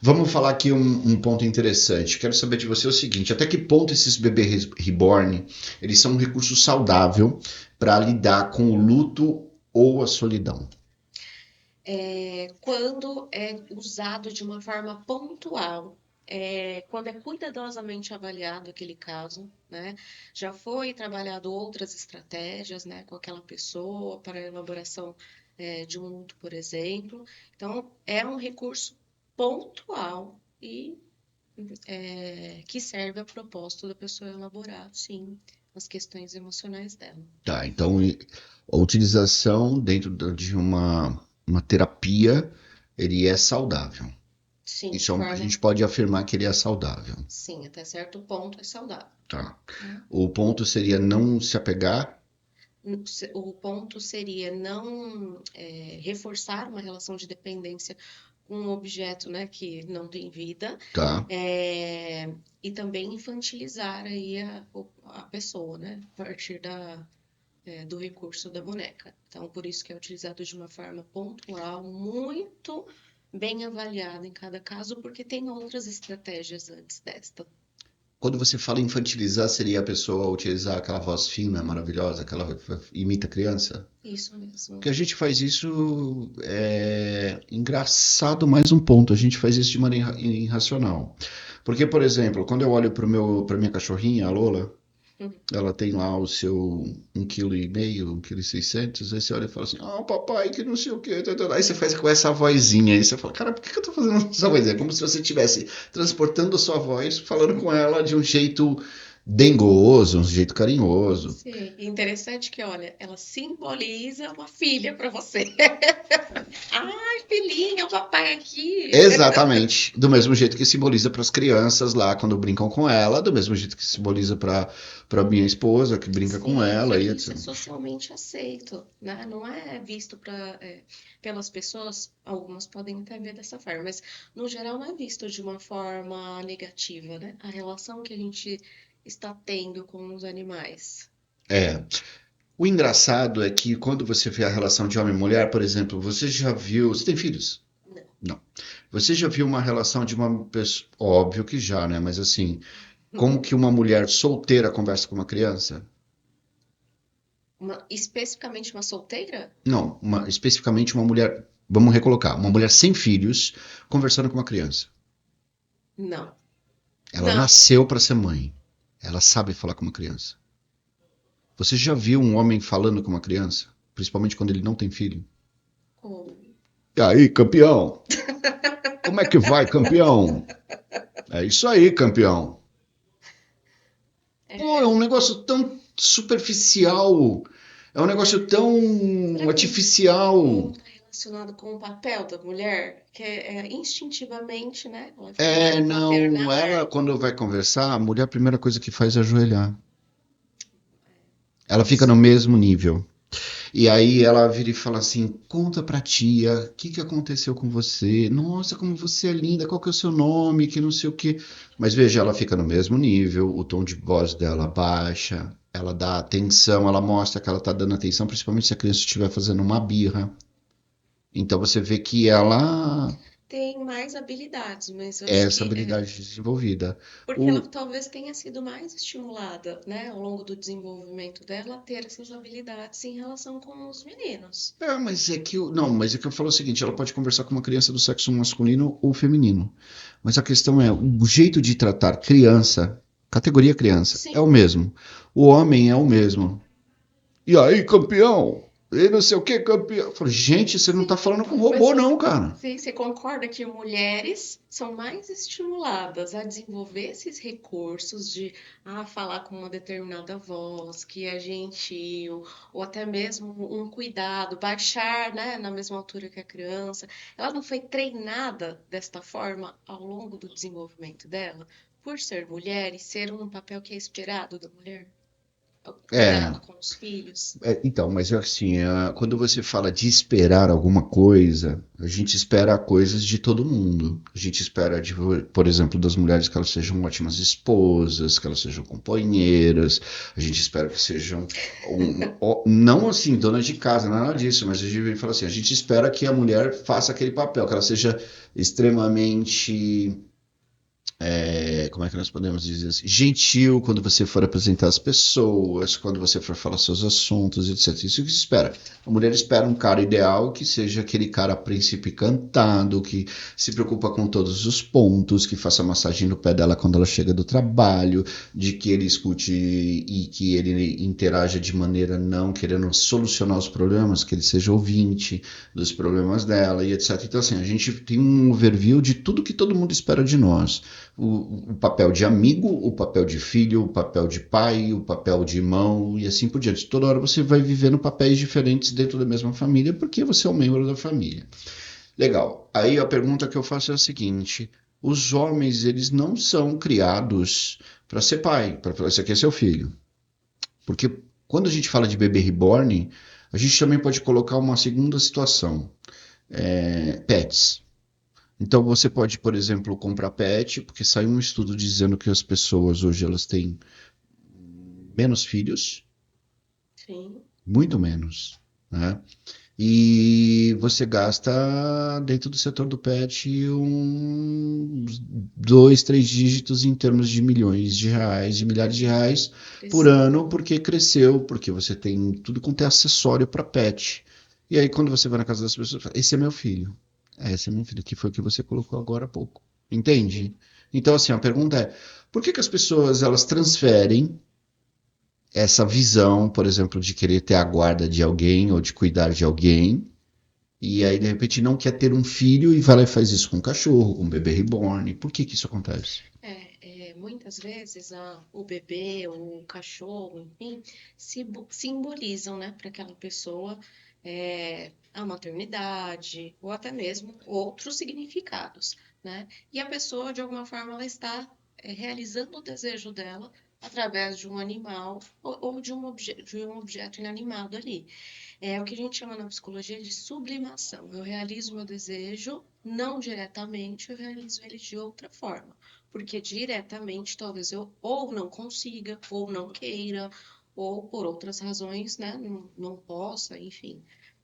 Vamos falar aqui um ponto interessante. Quero saber de você o seguinte: até que ponto esses bebês reborn eles são um recurso saudável para lidar com o luto ou a solidão? Quando é usado de uma forma pontual, quando é cuidadosamente avaliado aquele caso, né? Já foi trabalhado outras estratégias, né, com aquela pessoa para a elaboração de um luto, por exemplo. Então, é um recurso pontual e que serve a propósito da pessoa elaborar, sim, as questões emocionais dela. Tá, então a utilização dentro de uma terapia, ele é saudável. Sim, Isso a forma, gente pode afirmar que ele é saudável. sim, até certo ponto é saudável. Tá. O ponto seria não se apegar. O ponto seria não reforçar uma relação de dependência com um objeto, né, que não tem vida, Tá. e também infantilizar aí a pessoa, né, a partir do recurso da boneca. Então, por isso que é utilizado de uma forma pontual, muito bem avaliada em cada caso, porque tem outras estratégias antes desta. Quando você fala infantilizar, seria a pessoa utilizar aquela voz fina, maravilhosa, aquela imita criança? Isso mesmo. Porque a gente faz isso engraçado mais um ponto, a gente faz isso de maneira irracional. Porque, por exemplo, quando eu olho para minha cachorrinha, a Lola, ela tem lá o seu 1,5 kg, 1,6 kg, aí você olha e fala assim, papai, que não sei o quê. Aí você faz com essa vozinha, aí você fala, cara, por que eu tô fazendo essa vozinha? É como se você estivesse transportando a sua voz, falando com ela de um jeito dengoso, um jeito carinhoso. Sim, e interessante que, olha, ela simboliza uma filha para você. Ai, filhinha, o papai aqui. Exatamente. Do mesmo jeito que simboliza para as crianças lá quando brincam com ela, do mesmo jeito que simboliza para minha esposa que brinca com ela e Isso é etc. socialmente aceito, né? Não é visto pelas pessoas, algumas podem até ver dessa forma, mas no geral não é visto de uma forma negativa, né? A relação que a gente está tendo com os animais. O engraçado é que quando você vê a relação de homem e mulher, por exemplo, você já viu. Você tem filhos? Não. Você já viu uma relação de uma pessoa. Óbvio que já, né? Mas assim, como que uma mulher solteira conversa com uma criança? Especificamente uma solteira? Não, especificamente uma mulher. Vamos recolocar, uma mulher sem filhos conversando com uma criança. Não. Ela Não. nasceu para ser mãe. Ela sabe falar com uma criança. Você já viu um homem falando com uma criança? Principalmente quando ele não tem filho? Como? E aí, campeão? Como é que vai, campeão? É isso aí, campeão. Pô, é um negócio tão superficial. É um negócio tão artificial. Está relacionado com o papel da mulher, que instintivamente, né? Não, ela quando vai conversar, a mulher a primeira coisa que faz é ajoelhar. Ela fica no mesmo nível. E aí ela vira e fala assim, conta pra tia, o que aconteceu com você? Nossa, como você é linda, qual que é o seu nome, que não sei o quê. Mas veja, ela fica no mesmo nível, o tom de voz dela baixa, ela dá atenção, ela mostra que ela tá dando atenção, principalmente se a criança estiver fazendo uma birra. Então você vê que ela tem mais habilidades, mas eu é acho essa que habilidade desenvolvida. porque ela talvez tenha sido mais estimulada, né, ao longo do desenvolvimento dela, a ter essas habilidades em relação com os meninos. Mas é que eu falo o seguinte, ela pode conversar com uma criança do sexo masculino ou feminino. Mas a questão é, o jeito de tratar criança, categoria criança, Sim. é o mesmo. O homem é o mesmo. E aí, campeão? E não sei o que, campeão? Eu falo, gente, você não tá falando com robô, não, cara. Sim, você concorda que mulheres são mais estimuladas a desenvolver esses recursos de falar com uma determinada voz, que é gentil, ou até mesmo um cuidado, baixar, né, na mesma altura que a criança. Ela não foi treinada desta forma ao longo do desenvolvimento dela, por ser mulher e ser um papel que é esperado da mulher? Cuidado com os filhos. Então, mas assim, quando você fala de esperar alguma coisa, a gente espera coisas de todo mundo. A gente espera, por exemplo, das mulheres que elas sejam ótimas esposas, que elas sejam companheiras, a gente espera que sejam, não assim, donas de casa, nada disso, mas a gente fala assim, a gente espera que a mulher faça aquele papel, que ela seja extremamente como é que nós podemos dizer assim? Gentil quando você for apresentar as pessoas, quando você for falar seus assuntos, etc. Isso que se espera. A mulher espera um cara ideal que seja aquele cara príncipe cantado, que se preocupa com todos os pontos, que faça massagem no pé dela quando ela chega do trabalho, de que ele escute e que ele interaja de maneira não querendo solucionar os problemas, que ele seja ouvinte dos problemas dela e etc. Então, assim, a gente tem um overview de tudo que todo mundo espera de nós. O papel de amigo, o papel de filho, o papel de pai, o papel de irmão e assim por diante. Toda hora você vai vivendo papéis diferentes dentro da mesma família porque você é um membro da família. Legal. Aí a pergunta que eu faço é a seguinte: os homens, eles não são criados para ser pai, para falar, esse aqui é seu filho. Porque quando a gente fala de bebê reborn, a gente também pode colocar uma segunda situação. Pets. Então você pode, por exemplo, comprar pet, porque saiu um estudo dizendo que as pessoas hoje elas têm menos filhos, Sim. muito menos, né? E você gasta dentro do setor do pet uns 2, 3 dígitos em termos de milhões de reais, de milhares de reais por ano, porque cresceu, porque você tem tudo quanto é acessório para pet. E aí quando você vai na casa das pessoas, fala, esse é meu filho. Essa é minha filha, que foi o que você colocou agora há pouco. Entende? Então, assim, a pergunta é, por que as pessoas elas transferem essa visão, por exemplo, de querer ter a guarda de alguém ou de cuidar de alguém, e aí, de repente, não quer ter um filho e vai lá e faz isso com um cachorro, com um bebê reborn? Por que isso acontece? Muitas vezes o bebê, o cachorro, enfim, simbolizam, né, para aquela pessoa a maternidade ou até mesmo outros significados, né? E a pessoa, de alguma forma, ela está realizando o desejo dela através de um animal ou de um objeto inanimado ali. É o que a gente chama na psicologia de sublimação. Eu realizo meu desejo, não diretamente, eu realizo ele de outra forma. Porque diretamente talvez eu ou não consiga, ou não queira, ou por outras razões, né, não possa, enfim.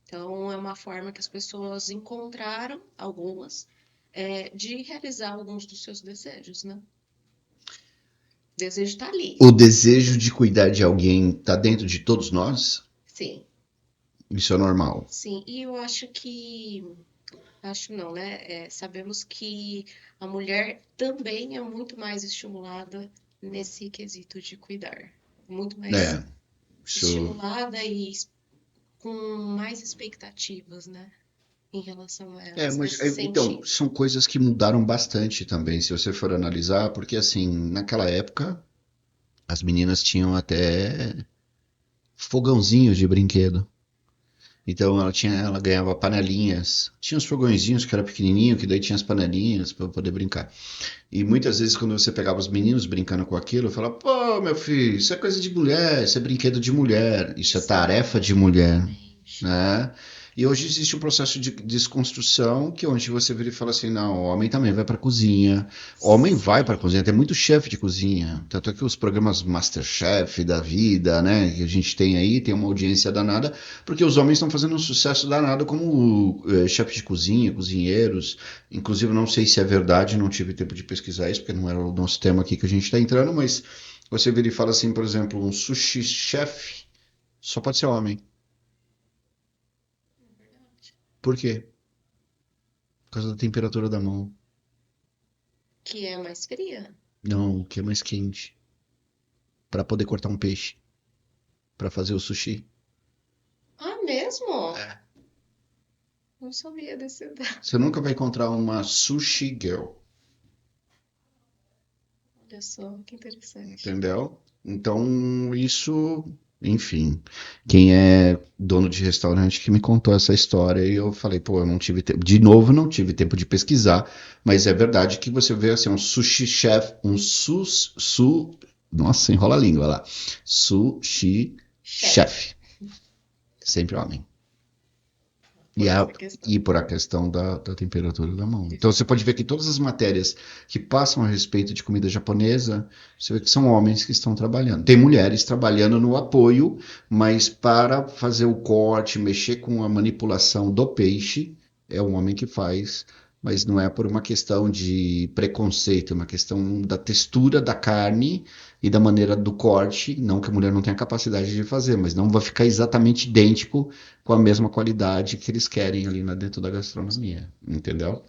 Então, é uma forma que as pessoas encontraram, algumas, de realizar alguns dos seus desejos, né? O desejo está ali. O desejo de cuidar de alguém está dentro de todos nós? Sim. Isso é normal. Sim, e eu acho que... Acho não, né? Sabemos que a mulher também é muito mais estimulada nesse quesito de cuidar. Muito mais estimulada e com mais expectativas, né? Em relação a elas, Mas nesse então, sentido. são coisas que mudaram bastante também, se você for analisar, porque assim, naquela época, as meninas tinham até fogãozinhos de brinquedo. Então ela ganhava panelinhas. Tinha uns fogõezinhos que era pequenininho, que daí tinha as panelinhas para poder brincar. E muitas vezes quando você pegava os meninos brincando com aquilo, eu falava: "Pô, meu filho, isso é coisa de mulher, isso é brinquedo de mulher, isso é tarefa de mulher", né? E hoje existe um processo de desconstrução que onde você vira e fala assim: não, o homem também vai para a cozinha. O homem vai para a cozinha, tem muito chefe de cozinha. Tanto é que os programas Masterchef da vida, né, que a gente tem aí, tem uma audiência danada, porque os homens estão fazendo um sucesso danado como chefe de cozinha, cozinheiros. Inclusive, não sei se é verdade, não tive tempo de pesquisar isso, porque não era o nosso tema aqui que a gente está entrando, mas você vira e fala assim, por exemplo, um sushi chef só pode ser homem. Por quê? Por causa da temperatura da mão. Que é mais fria. Não, que é mais quente. Para poder cortar um peixe. Para fazer o sushi. Ah, mesmo? É. Não sabia desse dado. Você nunca vai encontrar uma sushi girl. Olha só, que interessante. Entendeu? Então, isso... Enfim, quem é dono de restaurante que me contou essa história e eu falei, pô, eu não tive tempo, de novo não tive tempo de pesquisar, mas é verdade que você vê assim, um sushi chef, nossa, enrola a língua lá, sushi chef, sempre homem. E por a questão da temperatura da mão. Então você pode ver que todas as matérias que passam a respeito de comida japonesa, você vê que são homens que estão trabalhando. Tem mulheres trabalhando no apoio, mas para fazer o corte, mexer com a manipulação do peixe, é um homem que faz mas não é por uma questão de preconceito, é uma questão da textura da carne e da maneira do corte, não que a mulher não tenha capacidade de fazer, mas não vai ficar exatamente idêntico com a mesma qualidade que eles querem ali dentro da gastronomia, entendeu?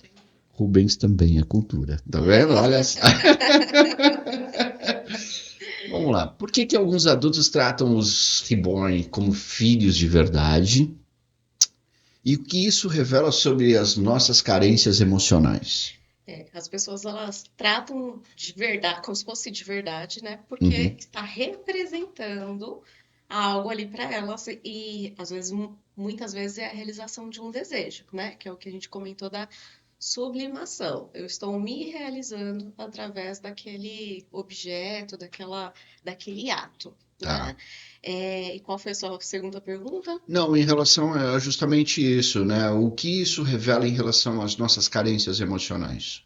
Rubens também é cultura, tá vendo? Olha só. Vamos lá. Por que que alguns adultos tratam os reborn como filhos de verdade? E o que isso revela sobre as nossas carências emocionais? As pessoas elas tratam de verdade, como se fosse de verdade, né? Porque Uhum. está representando algo ali para elas e às vezes, muitas vezes é a realização de um desejo, né? Que é o que a gente comentou da sublimação. Eu estou me realizando através daquele objeto, daquele ato, Tá. né? E qual foi a sua segunda pergunta? Não, em relação a justamente isso, né? O que isso revela em relação às nossas carências emocionais?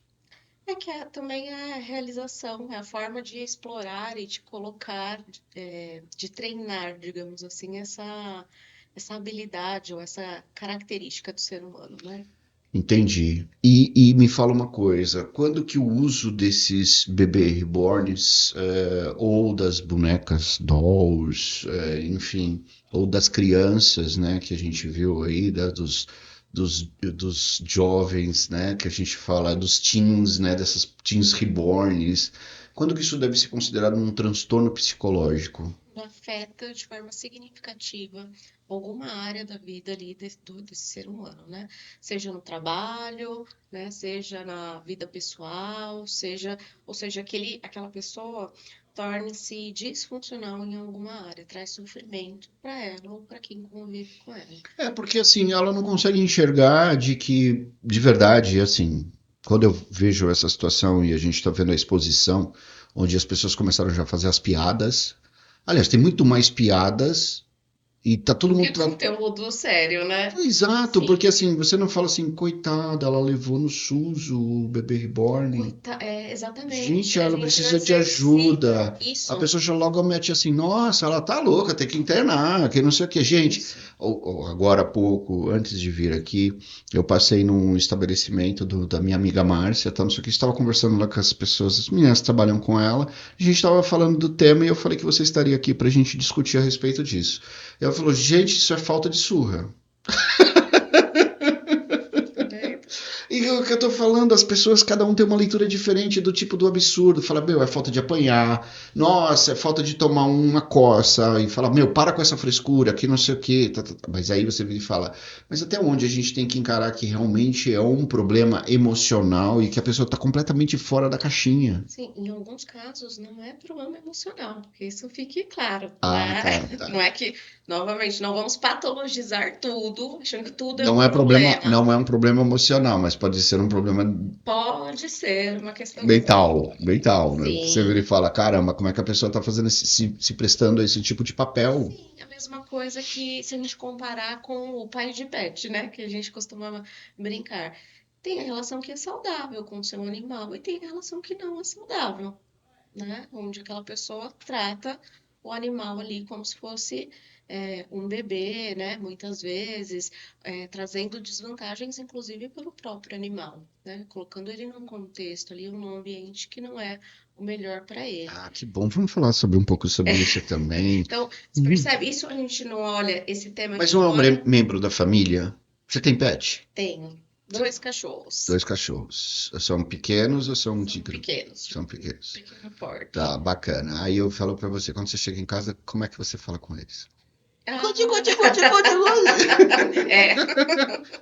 É que também é a realização, é a forma de explorar e de colocar, de treinar, digamos assim, essa habilidade ou essa característica do ser humano, né? Entendi. E me fala uma coisa, quando que o uso desses bebê reborns, ou das bonecas dolls, enfim, ou das crianças, né, que a gente viu aí, dos jovens, né, que a gente fala, dos teens, né, dessas teens reborns, quando que isso deve ser considerado um transtorno psicológico? Afeta de forma significativa alguma área da vida ali desse ser humano, né? Seja no trabalho, né? Seja na vida pessoal, ou seja, aquela pessoa torne-se disfuncional em alguma área, traz sofrimento para ela ou para quem convive com ela. É porque assim, ela não consegue enxergar de que, de verdade, assim, quando eu vejo essa situação e a gente está vendo a exposição, onde as pessoas começaram já a fazer as piadas. Aliás, tem muito mais piadas e tá todo Que mundo. conteúdo sério, né? Exato, Sim. porque assim, você não fala assim, coitada, ela levou no SUS o bebê reborn. Exatamente. Gente, A ela gente precisa de exercita ajuda. A isso. pessoa já logo mete assim, nossa, ela tá louca, tem que internar, que não sei o que. Gente, Isso. agora há pouco, antes de vir aqui, eu passei num estabelecimento da minha amiga Márcia, tá, não sei o que, estava conversando lá com as pessoas, as meninas que trabalham com ela, a gente estava falando do tema e eu falei que você estaria aqui pra gente discutir a respeito disso. Ela falou, gente, isso é falta de surra. E o que eu tô falando, as pessoas, cada um tem uma leitura diferente do tipo do absurdo. Fala, meu, é falta de apanhar. Nossa, é falta de tomar uma coça. E fala, meu, para com essa frescura, que não sei o quê. Mas aí você vira e fala, mas até onde a gente tem que encarar que realmente é um problema emocional e que a pessoa tá completamente fora da caixinha? Sim, em alguns casos não é problema emocional, que isso fique claro, Ah, né? tá, tá. Não é que, novamente, não vamos patologizar tudo, achando que tudo é Não um é problema, problema. não é um problema emocional, mas pode ser um problema Pode ser uma questão de mental, mental, né? Você vira e sim, fala, caramba, como é que a pessoa tá fazendo se prestando a esse tipo de papel? sim, a mesma coisa que se a gente comparar com o pai de pet, né? Que a gente costumava brincar. Tem a relação que é saudável com o seu animal e tem a relação que não é saudável, né? Onde aquela pessoa trata o animal ali como se fosse um bebê, né? Muitas vezes, trazendo desvantagens, inclusive, pelo próprio animal, né? Colocando ele num contexto ali, num ambiente que não é o melhor para ele. Ah, que bom. Vamos falar sobre um pouco sobre isso também. Então, você percebe? Isso a gente não olha, esse tema a Mas gente não é não um olha. membro da família? Você tem pet? Tenho dois cachorros, Dois cachorros. São pequenos ou são são pequenos, São pequenos. pequeno porte. Tá, bacana. Aí eu falo pra você, quando você chega em casa, como é que você fala com eles? Ah, Conte, conte, conte, conte, conte. é,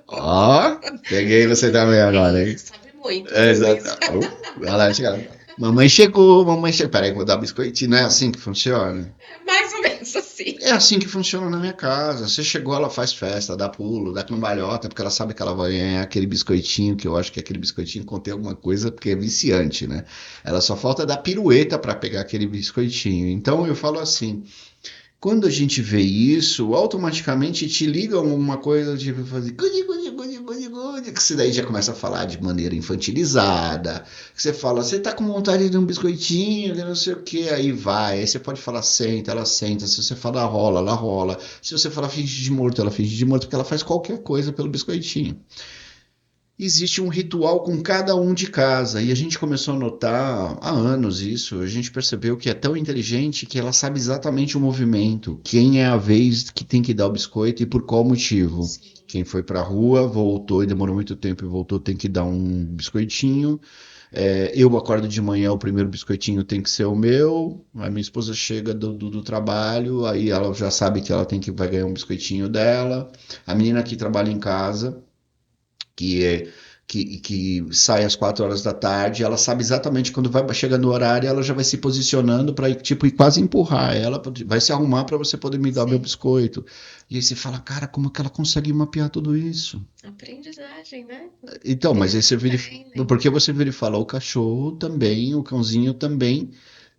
Ó, peguei você também agora, hein? você sabe muito, Exato. Luiz. Vai lá, chega lá. Mamãe chegou, mamãe chegou. Peraí, vou dar biscoitinho. Não é assim que funciona? Mais ou menos assim. É assim que funciona na minha casa. Você chegou, ela faz festa, dá pulo, dá cambalhota, porque ela sabe que ela vai ganhar aquele biscoitinho, que eu acho que aquele biscoitinho contém alguma coisa, porque é viciante, né? Ela só falta dar pirueta para pegar aquele biscoitinho. Então eu falo assim, quando a gente vê isso, automaticamente te liga uma coisa de fazer gudi, gudi, gudi, gudi, gudi, que você daí já começa a falar de maneira infantilizada, que você fala, você tá com vontade de um biscoitinho, de não sei o que, aí vai, aí você pode falar senta, ela senta, se você falar rola, ela rola, se você falar finge de morto, ela finge de morto, porque ela faz qualquer coisa pelo biscoitinho. existe um ritual com cada um de casa. E a gente começou a notar há anos isso. A gente percebeu que é tão inteligente que ela sabe exatamente o movimento. Quem é a vez que tem que dar o biscoito e por qual motivo. Sim. Quem foi para a rua, voltou e demorou muito tempo e voltou, tem que dar um biscoitinho. Eu acordo de manhã, o primeiro biscoitinho tem que ser o meu. A minha esposa chega do trabalho, aí ela já sabe que ela vai ganhar um biscoitinho dela. A menina que trabalha em casa, que sai às 4 horas da tarde, ela sabe exatamente quando vai chegar no horário, ela já vai se posicionando para tipo e quase empurrar ela, vai se arrumar para você poder me dar o meu Sim. biscoito. E aí você fala, cara, como que ela consegue mapear tudo isso? Aprendizagem, né? Então, mas aí você vira, Aprendem. porque você vira e fala, o cachorro também, o cãozinho também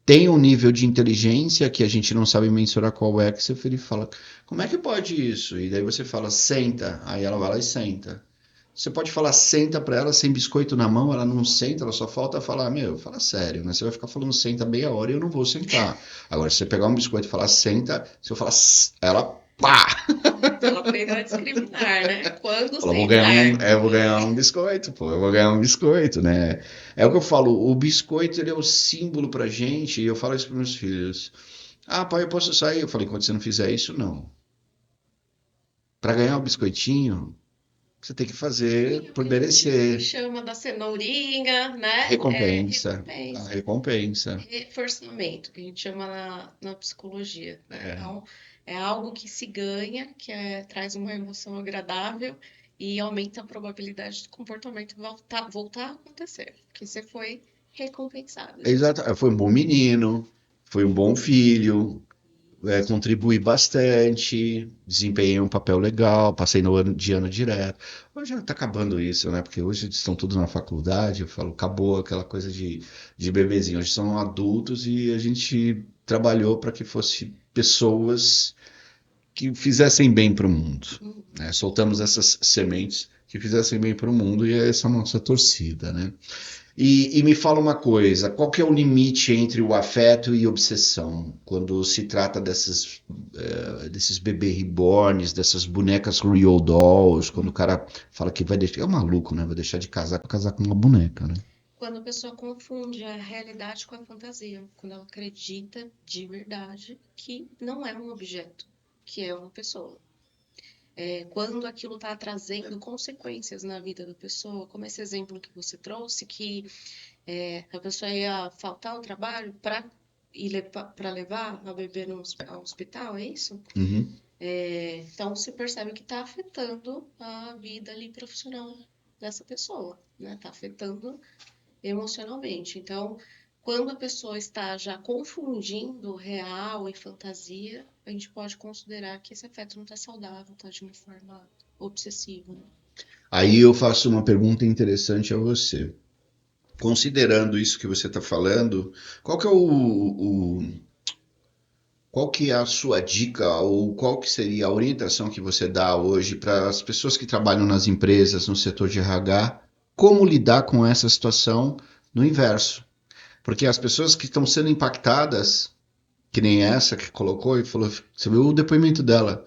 tem um nível de inteligência que a gente não sabe mensurar qual é, que você vira e fala, como é que pode isso? E daí você fala, senta, aí ela vai lá e senta. Você pode falar senta pra ela sem biscoito na mão, ela não senta, ela só falta falar, meu, fala sério, né? Você vai ficar falando senta meia hora e eu não vou sentar. Agora, se você pegar um biscoito e falar senta, se eu falar ela pá! Ela aprendeu a discriminar, né? Quando Fala, sentar. eu vou ganhar um biscoito, pô, eu vou ganhar um biscoito, né? É o que eu falo, o biscoito ele é o símbolo pra gente, e eu falo isso pros meus filhos. Ah, pai, eu posso sair? Eu falei, quando você não fizer isso, não. Pra ganhar o biscoitinho, você tem que fazer por Que merecer. chama da cenourinha, né? Recompensa. A Recompensa. recompensa. Reforçamento, que a gente chama na psicologia, né? É. Então, é algo que se ganha, traz uma emoção agradável e aumenta a probabilidade do comportamento voltar a acontecer, porque você foi recompensado. Exato. Foi um bom menino, foi um bom filho, contribuí bastante, desempenhei um papel legal, passei no de ano direto. Hoje já tá acabando isso, né? Porque hoje eles estão todos na faculdade, eu falo, acabou aquela coisa de bebezinho. Hoje são adultos e a gente trabalhou para que fosse pessoas que fizessem bem para o mundo, né? Soltamos essas sementes que fizessem bem para o mundo e essa é a nossa torcida, né? E me fala uma coisa, qual que é o limite entre o afeto e obsessão quando se trata desses bebês reborns, dessas bonecas real dolls, quando o cara fala que vai deixar, é um maluco, né? Vai deixar de casar para casar com uma boneca, né? Quando a pessoa confunde a realidade com a fantasia, quando ela acredita de verdade que não é um objeto, que é uma pessoa. Quando aquilo está trazendo consequências na vida da pessoa, como esse exemplo que você trouxe, que a pessoa ia faltar ao trabalho para levar a bebê ao hospital, é isso? Uhum. Então se percebe que está afetando a vida ali profissional dessa pessoa, né? Está afetando emocionalmente. Então, quando a pessoa está já confundindo real e fantasia, a gente pode considerar que esse afeto não está saudável, está de uma forma obsessiva, né? Aí eu faço uma pergunta interessante a você. Considerando isso que você está falando, qual que é qual que é a sua dica ou qual que seria a orientação que você dá hoje para as pessoas que trabalham nas empresas, no setor de RH, como lidar com essa situação no inverso? Porque as pessoas que estão sendo impactadas, que nem essa que colocou e falou, você viu o depoimento dela,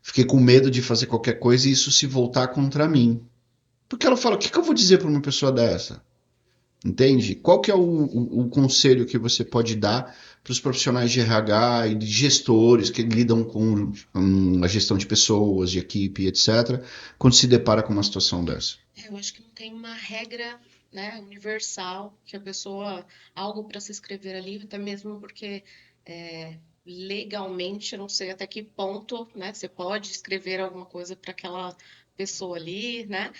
fiquei com medo de fazer qualquer coisa e isso se voltar contra mim. Porque ela fala, o que eu vou dizer para uma pessoa dessa? Entende? Qual que é o conselho que você pode dar para os profissionais de RH e de gestores que lidam com a gestão de pessoas, de equipe, etc., quando se depara com uma situação dessa? Eu acho que não tem uma regra, né, universal, que a pessoa, algo para se escrever ali, até mesmo porque legalmente, eu não sei até que ponto, né, você pode escrever alguma coisa para aquela pessoa ali, né?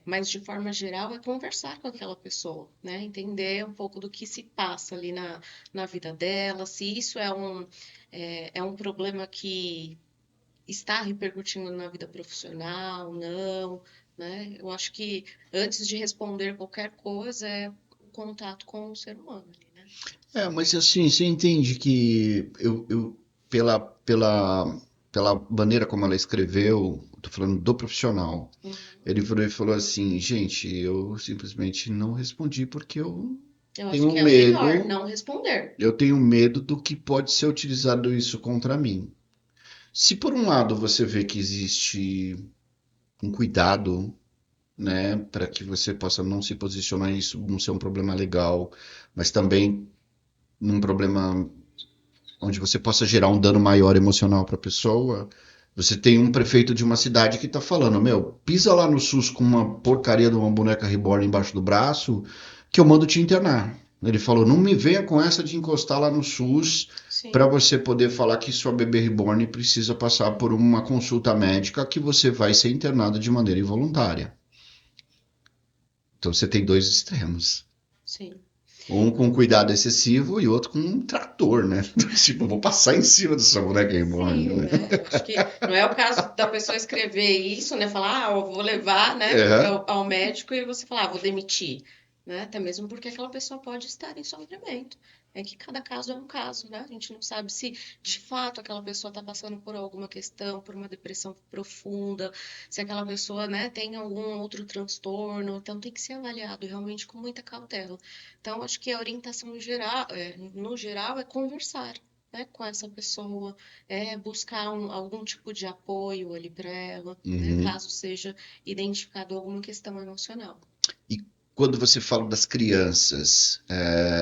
Mas de forma geral é conversar com aquela pessoa, né? Entender um pouco do que se passa ali na vida dela, se isso é um problema que está repercutindo na vida profissional, não, né? Eu acho que antes de responder qualquer coisa é o contato com o ser humano ali, né? Mas assim, você entende que pela maneira como ela escreveu, tô falando do profissional, ele virou e falou assim, gente, eu simplesmente não respondi porque eu Eu acho tenho que é o medo, melhor não responder. eu tenho medo do que pode ser utilizado isso contra mim. Se por um lado você vê que existe um cuidado, né, para que você possa não se posicionar isso não ser um problema legal, mas também num problema onde você possa gerar um dano maior emocional para a pessoa. Você tem um prefeito de uma cidade que está falando, meu, pisa lá no SUS com uma porcaria de uma boneca reborn embaixo do braço, que eu mando te internar. Ele falou, não me venha com essa de encostar lá no SUS Sim. para você poder falar que sua bebê reborn precisa passar por uma consulta médica que você vai ser internado de maneira involuntária. Então você tem dois extremos. Sim. Um com cuidado excessivo e outro com um trator, né? Tipo, eu vou passar em cima dessa boneca reborn, Sim, né? né? Acho que não é o caso da pessoa escrever isso, né? Falar, eu vou levar, né, É. ao médico e você falar, vou demitir, né? Até mesmo porque aquela pessoa pode estar em sofrimento. É que cada caso é um caso, né? A gente não sabe se de fato aquela pessoa está passando por alguma questão, por uma depressão profunda, se aquela pessoa, né, tem algum outro transtorno. Então tem que ser avaliado realmente com muita cautela. Então acho que a orientação geral, no geral, é conversar, né, com essa pessoa, buscar algum tipo de apoio ali para ela, né, Uhum. caso seja identificado alguma questão emocional. E quando você fala das crianças,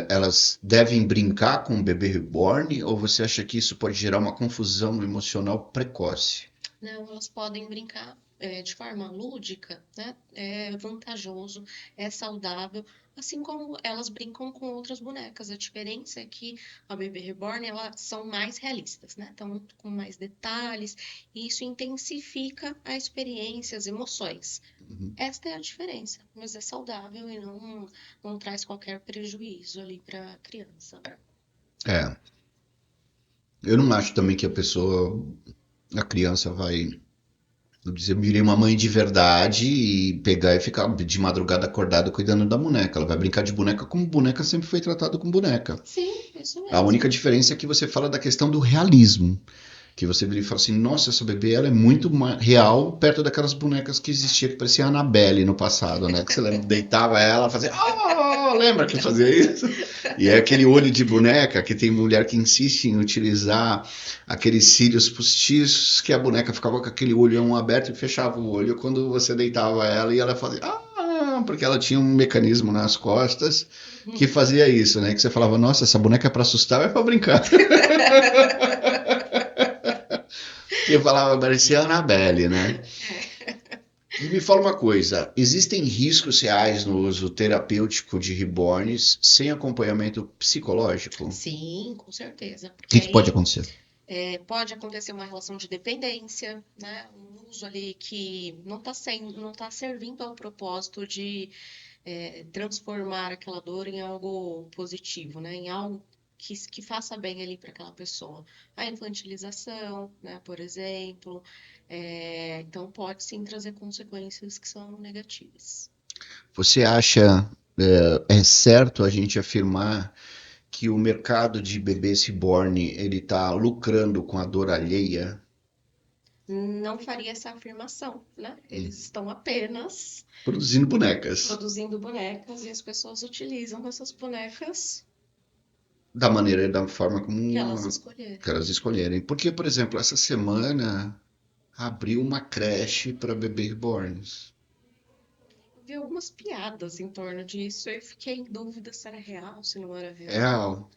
elas devem brincar com o bebê reborn ou você acha que isso pode gerar uma confusão emocional precoce? Não, elas podem brincar de forma lúdica, né? É vantajoso, é saudável, assim como elas brincam com outras bonecas. A diferença é que a bebê reborn, elas são mais realistas, né? Então, com mais detalhes, e isso intensifica a experiência, as emoções. Uhum. Esta é a diferença, mas é saudável e não traz qualquer prejuízo ali para a criança. É, eu não acho também que a criança vai, vou dizer, virei uma mãe de verdade e pegar e ficar de madrugada acordada cuidando da boneca. Ela vai brincar de boneca como boneca sempre foi tratada como boneca. Sim, isso A mesmo. única diferença é que você fala da questão do realismo. Que você vira e fala assim, nossa, essa bebê ela é muito real perto daquelas bonecas que existia que parecia a Annabelle no passado, né? Que você deitava ela, fazia, lembra que fazia isso? E é aquele olho de boneca que tem mulher que insiste em utilizar aqueles cílios postiços que a boneca ficava com aquele olhão aberto e fechava o olho quando você deitava ela e ela fazia, porque ela tinha um mecanismo nas costas que fazia isso, né? Que você falava, nossa, essa boneca é pra assustar ou é pra brincar? Que eu falava, parecia a Annabelle, né? E me fala uma coisa, existem riscos reais no uso terapêutico de reborns sem acompanhamento psicológico? Sim, com certeza. O que pode acontecer? Pode acontecer uma relação de dependência, né? Um uso ali que não está servindo ao propósito de transformar aquela dor em algo positivo, né? Em algo que faça bem ali para aquela pessoa. A infantilização, né, por exemplo. Então pode sim trazer consequências que são negativas. Você acha certo a gente afirmar que o mercado de bebês reborn ele está lucrando com a dor alheia? Não faria essa afirmação, né? Eles estão apenas Produzindo bonecas. produzindo bonecas e as pessoas utilizam essas bonecas Da maneira e da forma como que elas escolherem. que elas escolherem. Porque, por exemplo, essa semana abriu uma creche para bebês reborns. Vi algumas piadas em torno disso e fiquei em dúvida se era real, se não era real. Real.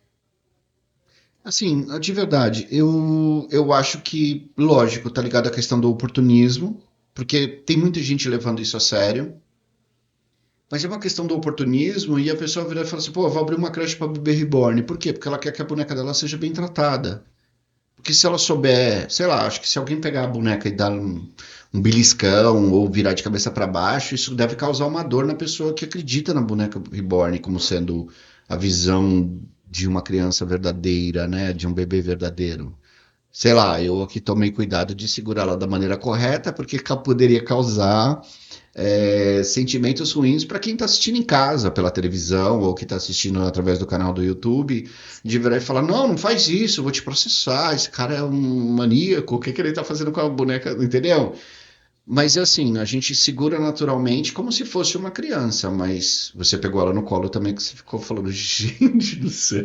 Assim, de verdade, eu acho que, lógico, tá ligado à questão do oportunismo, porque tem muita gente levando isso a sério, mas é uma questão do oportunismo e a pessoa vira e fala assim, pô, eu vou abrir uma creche para bebê reborn. Por quê? Porque ela quer que a boneca dela seja bem tratada. Porque se ela souber, sei lá, acho que se alguém pegar a boneca e dar um beliscão ou virar de cabeça para baixo, isso deve causar uma dor na pessoa que acredita na boneca reborn como sendo a visão de uma criança verdadeira, né, de um bebê verdadeiro. Sei lá, eu aqui tomei cuidado de segurá-la da maneira correta, porque poderia causar sentimentos ruins para quem está assistindo em casa pela televisão ou que está assistindo através do canal do YouTube, de virar e falar, não faz isso, eu vou te processar, esse cara é um maníaco, o que ele está fazendo com a boneca, entendeu? Mas assim, a gente segura naturalmente como se fosse uma criança, mas você pegou ela no colo também que você ficou falando, gente do céu.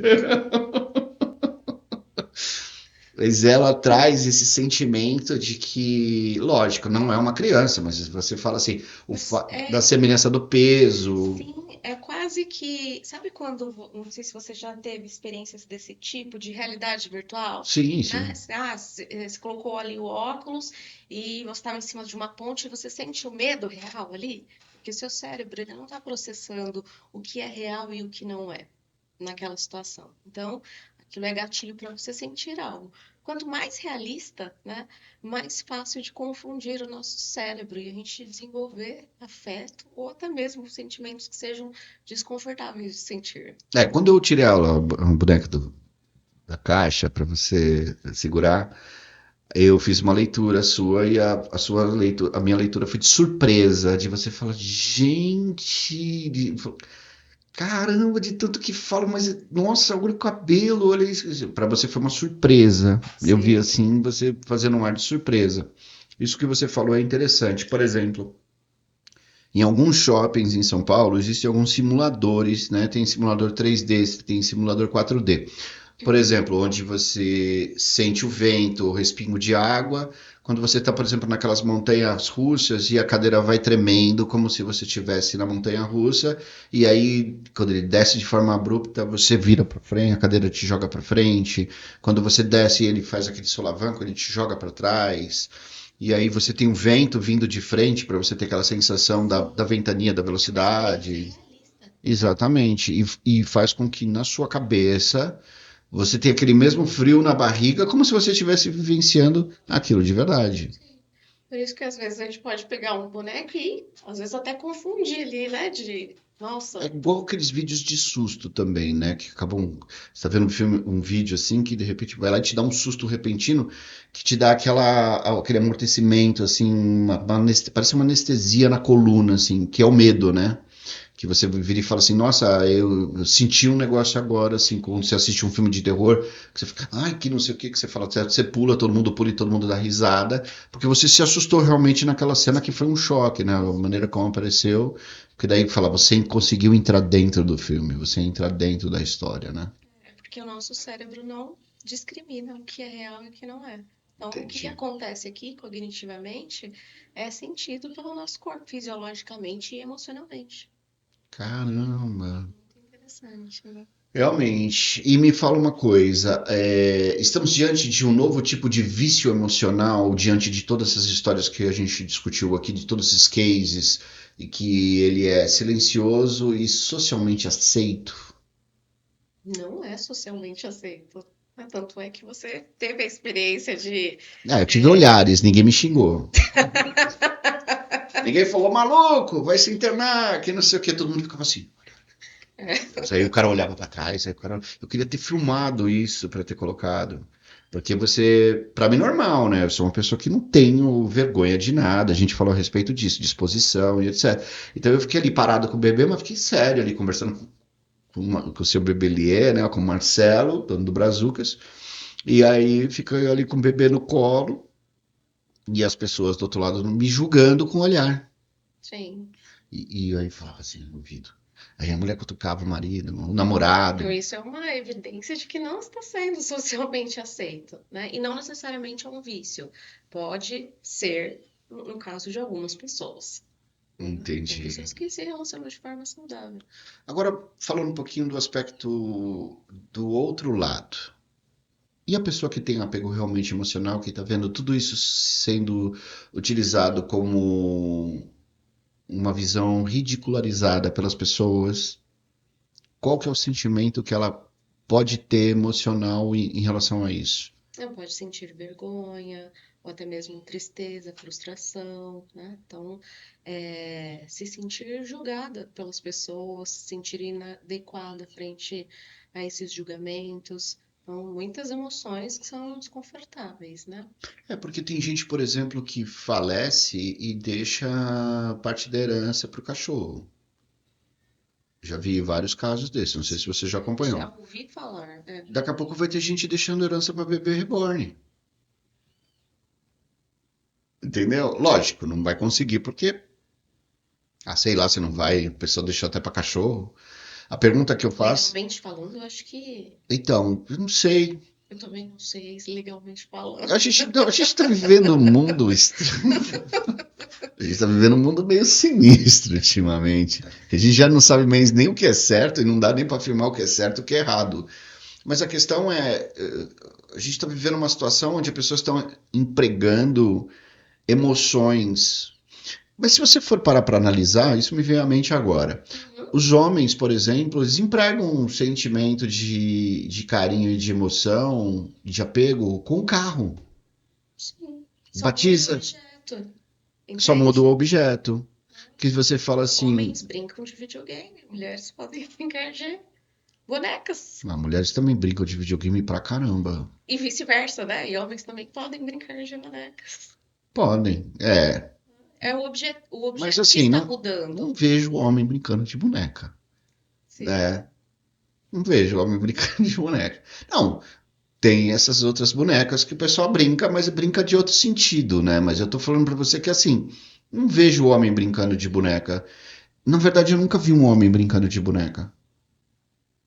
Mas ela traz esse sentimento de que, lógico, não é uma criança, mas você fala assim, da semelhança do peso. Sim, é quase que. Sabe quando. Não sei se você já teve experiências desse tipo de realidade virtual? Sim, Né? sim. Você colocou ali o óculos e você estava em cima de uma ponte e você sente o medo real ali? Porque o seu cérebro ele não está processando o que é real e o que não é naquela situação. Então, aquilo é gatilho para você sentir algo. Quanto mais realista, né, mais fácil de confundir o nosso cérebro e a gente desenvolver afeto ou até mesmo sentimentos que sejam desconfortáveis de sentir. Quando eu tirei a boneca da caixa para você segurar, eu fiz uma leitura sua e a sua leitura, a minha leitura foi de surpresa, de você falar, gente, caramba, de tanto que falo, mas nossa, olha o cabelo, olha isso. Para você foi uma surpresa. Eu vi Sim, assim você fazendo um ar de surpresa. Isso que você falou é interessante. Por exemplo, em alguns shoppings em São Paulo existem alguns simuladores, né? Tem simulador 3D, tem simulador 4D. Por exemplo, onde você sente o vento, o respingo de água, quando você está, por exemplo, naquelas montanhas russas e a cadeira vai tremendo, como se você estivesse na montanha russa, e aí, quando ele desce de forma abrupta, você vira para frente, a cadeira te joga para frente. Quando você desce, ele faz aquele solavanco, ele te joga para trás. E aí você tem um vento vindo de frente para você ter aquela sensação da ventania, da velocidade. realista. Exatamente. E faz com que na sua cabeça você tenha aquele mesmo frio na barriga, como se você estivesse vivenciando aquilo de verdade. Por isso que às vezes a gente pode pegar um boneco e às vezes até confundir ali, né? De É nossa, igual aqueles vídeos de susto também, né? Que acabam. Você tá vendo um vídeo assim que de repente vai lá e te dá um susto repentino que te dá aquele amortecimento, assim, parece uma anestesia na coluna, assim, que é o medo, né? Que você vira e fala assim, nossa, eu senti um negócio agora, assim, quando você assiste um filme de terror, que você fica, ai, que não sei o que você fala, você pula, todo mundo pula e todo mundo dá risada, porque você se assustou realmente naquela cena que foi um choque, né? A maneira como apareceu, porque daí fala, você conseguiu entrar dentro do filme, você entra dentro da história, né? é porque o nosso cérebro não discrimina o que é real e o que não é. Então, o que Entendi. acontece aqui cognitivamente é sentido pelo nosso corpo, fisiologicamente e emocionalmente. Caramba. Muito interessante, né? Realmente. E me fala uma coisa, estamos diante de um novo tipo de vício emocional, diante de todas essas histórias que a gente discutiu aqui, de todos esses cases, e que ele é silencioso e socialmente aceito. Não é socialmente aceito. Né? Tanto é que você teve a experiência de. Eu tive é, olhares, ninguém me xingou. Ninguém falou, maluco, vai se internar, que não sei o que, todo mundo ficava assim. Aí o cara olhava pra trás, aí o cara... Eu queria ter filmado isso pra ter colocado. Porque você, pra mim, normal, né? Eu sou uma pessoa que não tenho vergonha de nada. A gente falou a respeito disso, disposição e etc. Então eu fiquei ali parado com o bebê, mas fiquei sério ali, conversando com o seu bebelier, né? Com o Marcelo, dono do Brazucas. E aí fiquei ali com o bebê no colo e as pessoas do outro lado me julgando com o olhar. Sim. E aí falava assim no ouvido. Aí a mulher cutucava o marido, o namorado. Então, isso é uma evidência de que não está sendo socialmente aceito, né? E não necessariamente é um vício. Pode ser, no caso de algumas pessoas. Né? Tem Entendi. pessoas que se relacionam de forma saudável. Agora, falando um pouquinho do aspecto do outro lado. E a pessoa que tem apego realmente emocional, que está vendo tudo isso sendo utilizado como uma visão ridicularizada pelas pessoas, qual que é o sentimento que ela pode ter emocional em relação a isso? Ela pode sentir vergonha, ou até mesmo tristeza, frustração, né? Então, se sentir julgada pelas pessoas, se sentir inadequada frente a esses julgamentos. Então, muitas emoções que são desconfortáveis, né? Porque tem gente, por exemplo, que falece e deixa parte da herança para o cachorro. Já vi vários casos desses, não sei se você já Já acompanhou. ouvi falar, né? Daqui a pouco vai ter gente deixando herança para bebê reborn. Entendeu? Lógico, não vai conseguir porque, sei lá, se não vai, a pessoa deixou até para cachorro. A pergunta que eu faço, Legalmente falando, eu acho que então, eu não sei. Eu também não sei, legalmente falando. A gente tá vivendo um mundo estranho. A gente tá vivendo um mundo meio sinistro ultimamente. A gente já não sabe mais nem o que é certo e não dá nem para afirmar o que é certo e o que é errado. Mas a questão é, a gente está vivendo uma situação onde as pessoas estão empregando emoções. Mas se você for parar para analisar, isso me veio à mente agora. Os homens, por exemplo, eles empregam um sentimento de carinho e de emoção, de apego com o carro. Sim. Batiza. Só Entende? muda o objeto. Que você fala assim. Homens brincam de videogame, mulheres podem brincar de bonecas. Mulheres também brincam de videogame pra caramba. E vice-versa, né? E homens também podem brincar de bonecas. Podem, é. É o objeto Mas que assim, está não, mudando. não vejo homem brincando de boneca. Sim. É. Não vejo homem brincando de boneca. Não, tem essas outras bonecas que o pessoal brinca, mas brinca de outro sentido, né? Mas eu tô falando pra você que assim, não vejo homem brincando de boneca. Na verdade, eu nunca vi um homem brincando de boneca.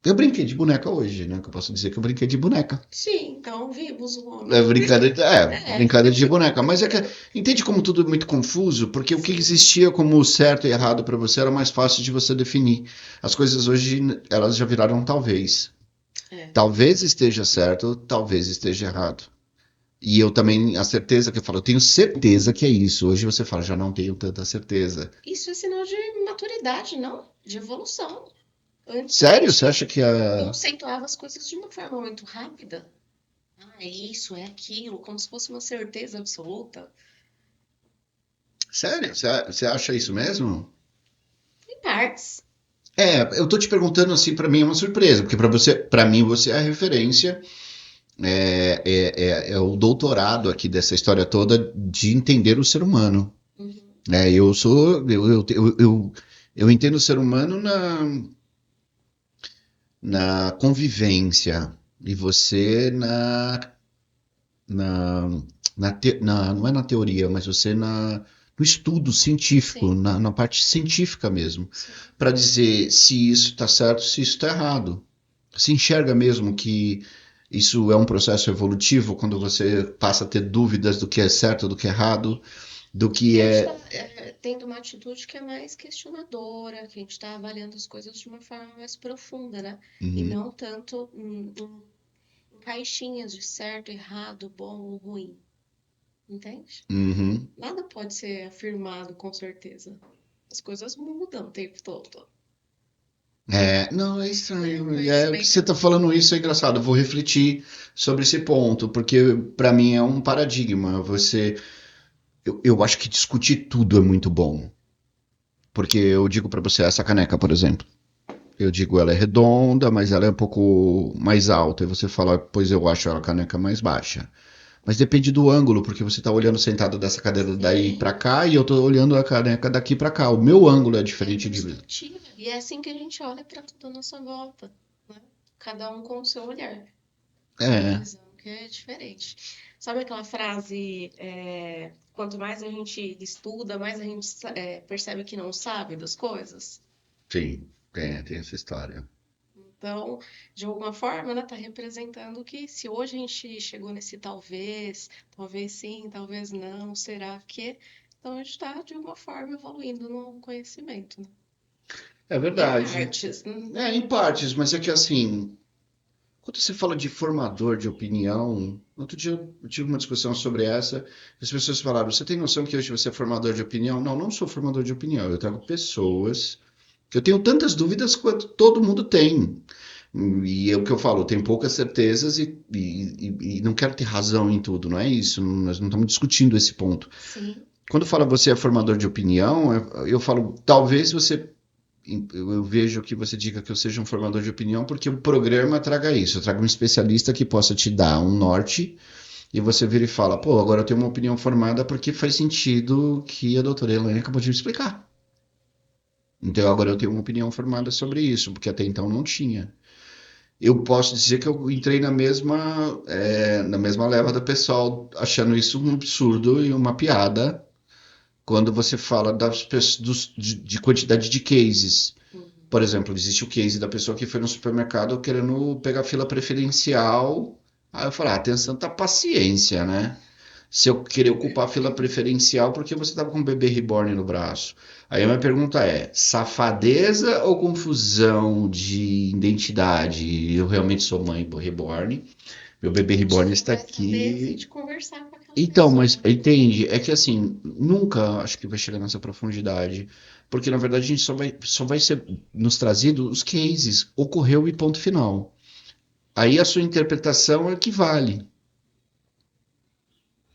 Eu brinquei de boneca hoje, né? Que eu posso dizer que eu brinquei de boneca. Sim, então vimos o homem. É brincadeira, É. brincadeira de boneca. Mas é que entende como tudo é muito confuso? Porque o que existia como certo e errado pra você era mais fácil de você definir. As coisas hoje, elas já viraram talvez. É. Talvez esteja certo, talvez esteja errado. E eu também, a certeza que eu falo, eu tenho certeza que é isso. Hoje você fala, já não tenho tanta certeza. Isso é sinal de maturidade, não? De evolução. Antes Sério? Você acha que a... conceituava as coisas de uma forma muito rápida. É isso, é aquilo, como se fosse uma certeza absoluta. Sério? Você acha isso mesmo? Em partes. Eu tô te perguntando assim, pra mim é uma surpresa, porque para mim você é a referência, é o doutorado aqui dessa história toda de entender o ser humano. Uhum. Eu entendo o ser humano na convivência e você não é na teoria, mas você no estudo científico, Sim. na parte científica mesmo, Sim. para dizer se isso está certo, se isso está errado. Se enxerga mesmo que isso é um processo evolutivo quando você passa a ter dúvidas do que é certo, do que é errado, do que A gente é... tá, tendo uma atitude que é mais questionadora, que a gente está avaliando as coisas de uma forma mais profunda, né? E Uhum, não tanto em caixinhas de certo, errado, bom ou ruim. Entende? uhum. Nada pode ser afirmado com certeza. As coisas mudam o tempo todo. Não, é estranho. O que Conhecimento. você está falando isso é engraçado. Eu vou refletir sobre esse ponto, porque para mim é um paradigma. Eu acho que discutir tudo é muito bom. Porque eu digo para você, essa caneca, por exemplo. Eu digo, ela é redonda, mas ela é um pouco mais alta. E você fala, pois eu acho a caneca mais baixa. Mas depende do ângulo, porque você está olhando sentado dessa cadeira daí para cá e eu estou olhando a caneca daqui para cá. O meu ângulo é diferente de... Perspectiva. E é assim que a gente olha para tudo à nossa volta, né? Cada um com o seu olhar. Uma visão que é diferente. Sabe aquela frase, quanto mais a gente estuda, mais a gente percebe que não sabe das coisas? Sim, tem essa história. Então, de alguma forma, né, tá representando que se hoje a gente chegou nesse talvez sim, talvez não, será que... Então, a gente está, de alguma forma, evoluindo no conhecimento, né? É verdade. Em partes, né? Em partes, mas é que assim, quando você fala de formador de opinião, outro dia eu tive uma discussão sobre essa, e as pessoas falaram, você tem noção que hoje você é formador de opinião? Não, não sou formador de opinião, eu trago pessoas que eu tenho tantas dúvidas quanto todo mundo tem. E é o que eu falo, eu tenho poucas certezas e não quero ter razão em tudo, não é isso, nós não estamos discutindo esse ponto. Sim. Quando fala você é formador de opinião, eu falo, talvez você... Eu vejo que você diga que eu seja um formador de opinião porque o programa traga isso. Eu trago um especialista que possa te dar um norte e você vira e fala, pô, agora eu tenho uma opinião formada porque faz sentido que a doutora Elaine acabou de me explicar. Então agora eu tenho uma opinião formada sobre isso, porque até então não tinha. Eu posso dizer que eu entrei na mesma leva do pessoal achando isso um absurdo e uma piada quando você fala de quantidade de cases. Por exemplo, existe o case da pessoa que foi no supermercado querendo pegar fila preferencial Aí eu falei, tem tanta paciência, né? Se eu querer ocupar a fila preferencial porque você estava com um bebê reborn no braço. Aí a minha pergunta é, safadeza ou confusão de identidade? Eu realmente sou mãe reborn, meu bebê A gente reborn não está vai saber se aqui. de conversar com aquela Então, pessoa. mas entende? É que assim, nunca acho que vai chegar nessa profundidade, porque na verdade a gente só vai ser nos trazido os cases, ocorreu e ponto final. Aí a sua interpretação é que vale.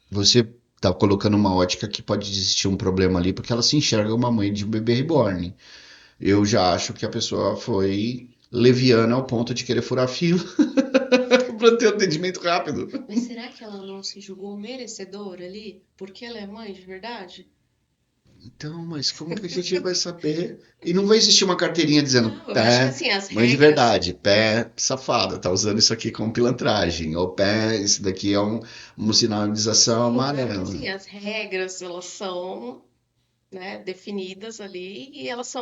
Você está colocando uma ótica que pode existir um problema ali, porque ela se enxerga uma mãe de um bebê reborn. Eu já acho que a pessoa foi leviana ao ponto de querer furar fila para ter atendimento rápido. Mas será que ela não se julgou merecedora ali? Porque ela é mãe de verdade? Então, mas como que a gente vai saber? E não vai existir uma carteirinha dizendo Não, eu acho que pé, assim, as mãe de regras. verdade, pé safada, tá usando isso aqui como pilantragem, ou pé, isso daqui é uma sinalização Sim, eu acho que amarela. assim, as regras, elas são, né, definidas ali e elas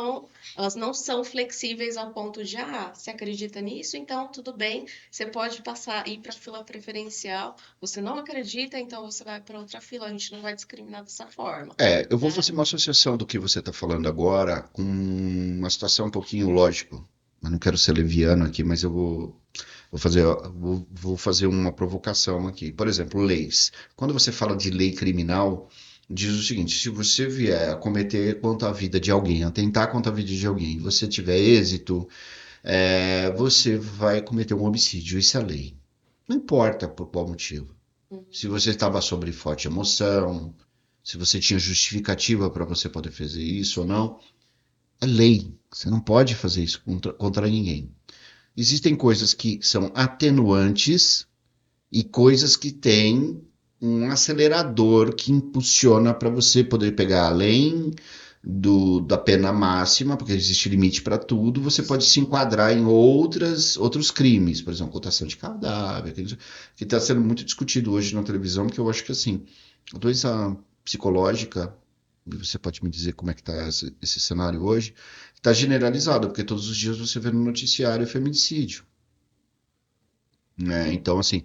não são flexíveis ao ponto de, você acredita nisso? Então tudo bem, você pode passar, ir para a fila preferencial. Você não acredita, então você vai para outra fila. A gente não vai discriminar dessa forma, Eu vou né? fazer uma associação do que você está falando agora com uma situação um pouquinho lógico. Eu não quero ser leviano aqui, mas eu vou fazer uma provocação aqui. Por exemplo, leis. Quando você fala de lei criminal, diz o seguinte: se você vier a cometer contra a vida de alguém, atentar contra a vida de alguém, e você tiver êxito, você vai cometer um homicídio. Isso é lei. Não importa por qual motivo. Se você estava sob forte emoção, se você tinha justificativa para você poder fazer isso ou não, é lei. Você não pode fazer isso contra ninguém. Existem coisas que são atenuantes e coisas que têm um acelerador que impulsiona para você poder pegar além da pena máxima, porque existe limite para tudo, você pode se enquadrar em outros crimes, por exemplo, ocultação de cadáver, que está sendo muito discutido hoje na televisão, porque eu acho que assim, a doença psicológica, e você pode me dizer como é que está esse cenário hoje, está generalizado, porque todos os dias você vê no noticiário feminicídio, né? Então, assim,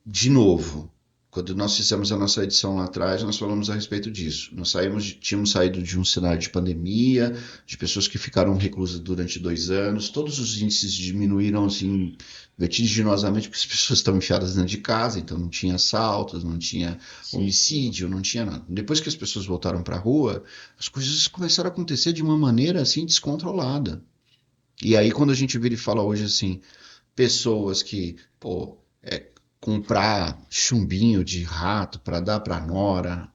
de novo, quando nós fizemos a nossa edição lá atrás, nós falamos a respeito disso. Nós tínhamos saído de um cenário de pandemia, de pessoas que ficaram reclusas durante 2 anos, todos os índices diminuíram assim vertiginosamente porque as pessoas estavam enfiadas dentro de casa, então não tinha assaltos, não tinha homicídio, não tinha nada. Depois que as pessoas voltaram para a rua, as coisas começaram a acontecer de uma maneira assim descontrolada. E aí quando a gente vira e fala hoje assim, pessoas que, pô, comprar chumbinho de rato para dar para nora,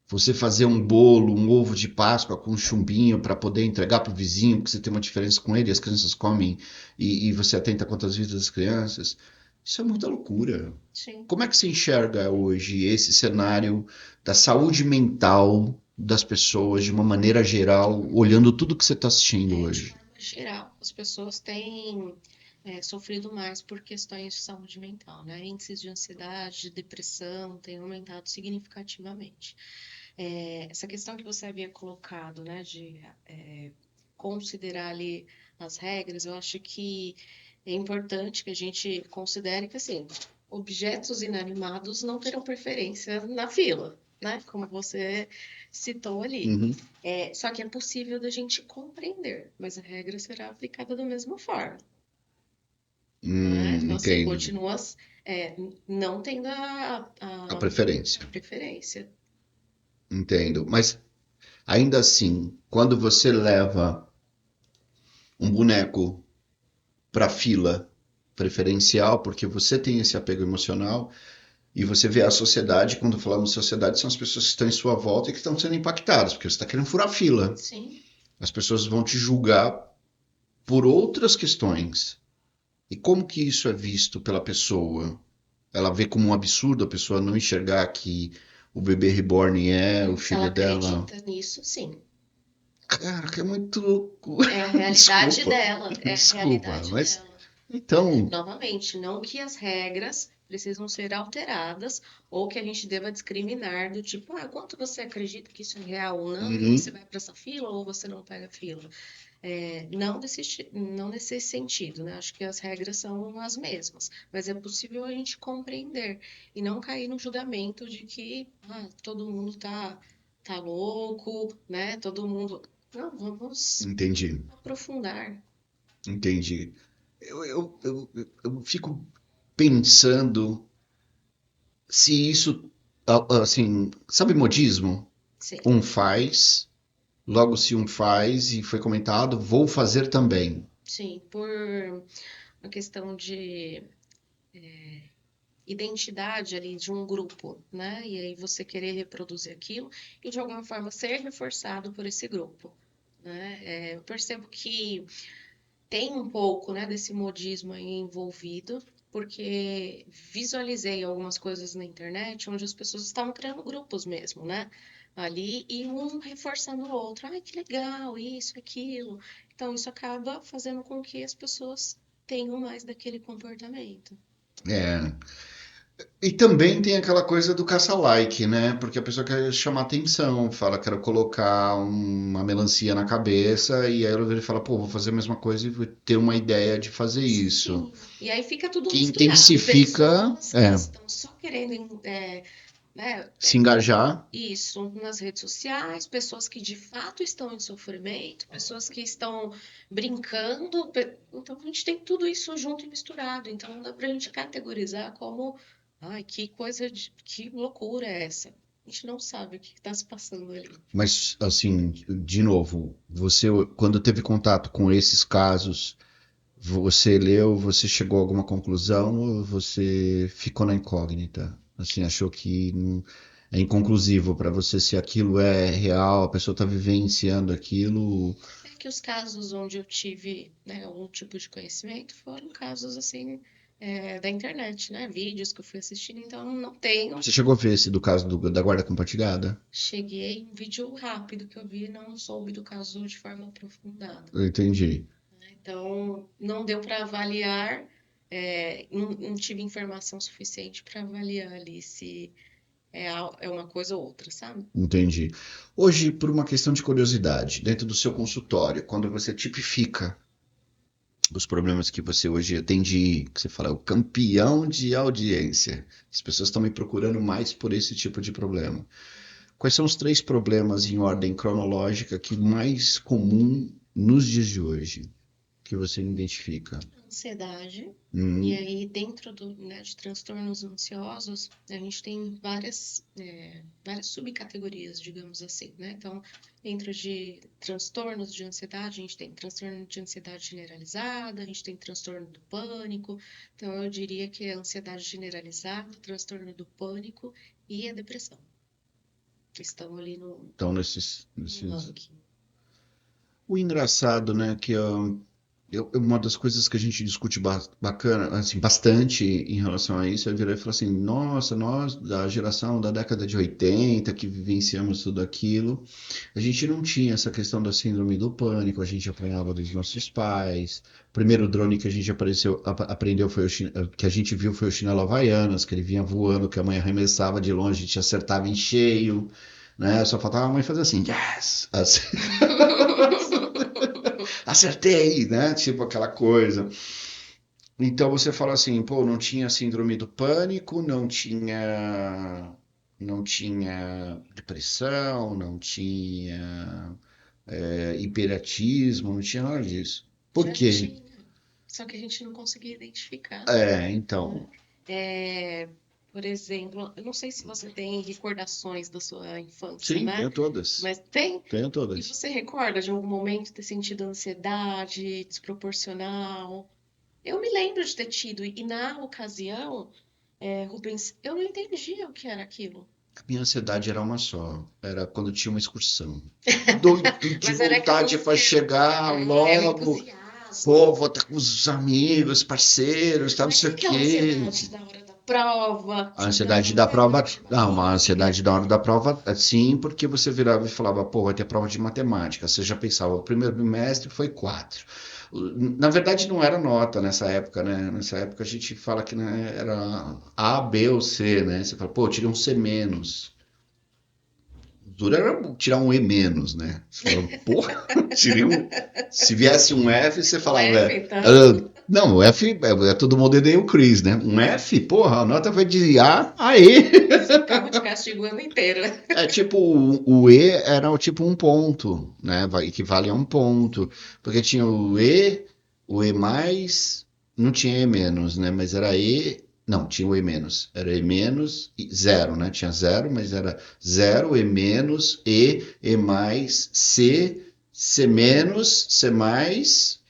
você fazer um bolo, um ovo de Páscoa com chumbinho para poder entregar para o vizinho, porque você tem uma diferença com ele, as crianças comem e você atenta quanto às vidas das crianças. Isso é muita loucura. Sim. Como é que você enxerga hoje esse cenário da saúde mental das pessoas de uma maneira geral, olhando tudo que você está assistindo De hoje? forma geral, as pessoas têm sofrido mais por questões de saúde mental, né? Índices de ansiedade, de depressão têm aumentado significativamente. Essa questão que você havia colocado, né, de considerar ali as regras, eu acho que é importante que a gente considere que, assim, objetos inanimados não terão preferência na fila, né? Como você citou ali. Uhum. Só que é possível da gente compreender, mas a regra será aplicada da mesma forma, né? Então, assim, Entendo. continua não tendo A preferência. a preferência. Entendo. Mas ainda assim, quando você leva um boneco para fila preferencial, porque você tem esse apego emocional, e você vê a sociedade, quando falamos sociedade, são as pessoas que estão em sua volta e que estão sendo impactadas, porque você está querendo furar fila. Sim. As pessoas vão te julgar por outras questões. E como que isso é visto pela pessoa? Ela vê como um absurdo a pessoa não enxergar que o bebê reborn é o Se ela filho dela. acredita nisso, sim. Cara, que é muito louco. É a realidade Desculpa. dela. É a Desculpa, realidade mas dela. então, Novamente, não que as regras precisam ser alteradas ou que a gente deva discriminar do tipo, quanto você acredita que isso é real ou não, e uhum, você vai para essa fila ou você não pega fila. Não nesse sentido, né? Acho que as regras são as mesmas, mas é possível a gente compreender e não cair no julgamento de que todo mundo tá louco, né? Todo mundo. Não, vamos Entendi, aprofundar. entendi. Eu fico pensando se isso, assim, sabe modismo? Sim, Um faz, logo se um faz e foi comentado, vou fazer também. sim, por uma questão de identidade ali de um grupo, né? E aí você querer reproduzir aquilo e de alguma forma ser reforçado por esse grupo, né? Eu percebo que tem um pouco, né, desse modismo aí envolvido, porque visualizei algumas coisas na internet onde as pessoas estavam criando grupos mesmo, né? Ali e um reforçando o outro. Ai, que legal, isso, aquilo. Então, isso acaba fazendo com que as pessoas tenham mais daquele comportamento. É. E também tem aquela coisa do caça-like, né? Porque a pessoa quer chamar atenção, fala, quero colocar uma melancia na cabeça, e aí ela vira e fala, pô, vou fazer a mesma coisa e vou ter uma ideia de fazer isso. Sim, e aí fica tudo Que misturado. intensifica, Pessoas que estão só querendo, né, se engajar. isso nas redes sociais, pessoas que de fato estão em sofrimento, pessoas que estão brincando. Então a gente tem tudo isso junto e misturado. Então não dá pra gente categorizar como, ai, que loucura é essa? A gente não sabe o que está se passando ali. Mas, assim, de novo, você, quando teve contato com esses casos, você leu, você chegou a alguma conclusão ou você ficou na incógnita? Assim, achou que é inconclusivo para você se aquilo é real, a pessoa está vivenciando aquilo. É que os casos onde eu tive, né, algum tipo de conhecimento foram casos assim, da internet, né? Vídeos que eu fui assistindo, então não tenho. Você chegou a ver esse do caso da guarda compartilhada? Cheguei em um vídeo rápido que eu vi, não soube do caso de forma aprofundada. Eu entendi. Então, não deu para avaliar, não tive informação suficiente para avaliar ali se é uma coisa ou outra, sabe? Entendi. Hoje, por uma questão de curiosidade, dentro do seu consultório, quando você tipifica os problemas que você hoje atende, que você fala, o campeão de audiência, as pessoas estão me procurando mais por esse tipo de problema. Quais são os 3 problemas em ordem cronológica que mais comum nos dias de hoje, que você identifica? Ansiedade. E Hum, aí, dentro né, de transtornos ansiosos, a gente tem várias subcategorias, digamos assim, né? Então, dentro de transtornos de ansiedade, a gente tem transtorno de ansiedade generalizada, a gente tem transtorno do pânico. Então, eu diria que é a ansiedade generalizada, transtorno do pânico e a depressão. Estão ali então, no ranking. O engraçado, né, que uma das coisas que a gente discute bacana, assim, bastante em relação a isso é virar e falar assim, nossa, nós da geração da década de 80 que vivenciamos tudo aquilo, a gente não tinha essa questão da síndrome do pânico, a gente apanhava dos nossos pais. O primeiro drone que a gente aprendeu foi que a gente viu foi o chinelo Havaianas, que ele vinha voando, que a mãe arremessava de longe, a gente acertava em cheio, né? Só faltava a mãe fazer assim, yes! Assim, acertei, né? Tipo aquela coisa. Então você fala assim, pô, não tinha síndrome do pânico, não tinha depressão, não tinha hiperatismo, não tinha nada disso. Por Já quê? tinha, só que a gente não conseguia identificar. Então, É, por exemplo, eu não sei se você tem recordações da sua infância, sim, né? tenho todas. Mas tem. Tenho E todas. você recorda de algum momento ter sentido ansiedade desproporcional? Eu me lembro de ter tido, e na ocasião, Rubens, eu não entendia o que era aquilo. A minha ansiedade era uma só, era quando tinha uma excursão. Doido de Mas era vontade aquele para chegar é o logo. entusiasmo. Pô, vou estar com os amigos, parceiros, tá, não Mas sei e o aquela quê. ansiedade da hora da prova, A que ansiedade dava da medo prova, de não, uma dar. ansiedade da hora da prova, sim, porque você virava e falava, pô, vai ter prova de matemática. Você já pensava, o primeiro bimestre foi 4. Na verdade, não era nota nessa época, né? Nessa época a gente fala que, né, era A, B ou C, né? Você fala, pô, eu tirei um C menos. duro era tirar um E menos, né? Você fala, porra, tirei um... Se viesse um F, você falava... F, então. Não, o F é todo mundo odeia o Chris, né? Um F, porra, a nota vai de A a E. Ficava de castigo o ano inteiro. É tipo, o E era tipo um ponto, né? Equivale a um ponto. Porque tinha o E mais, não tinha E menos, né? Mas era E, não, tinha o E menos. Era E menos e zero, né? Tinha zero, mas era zero, E menos, E mais, C menos, C mais.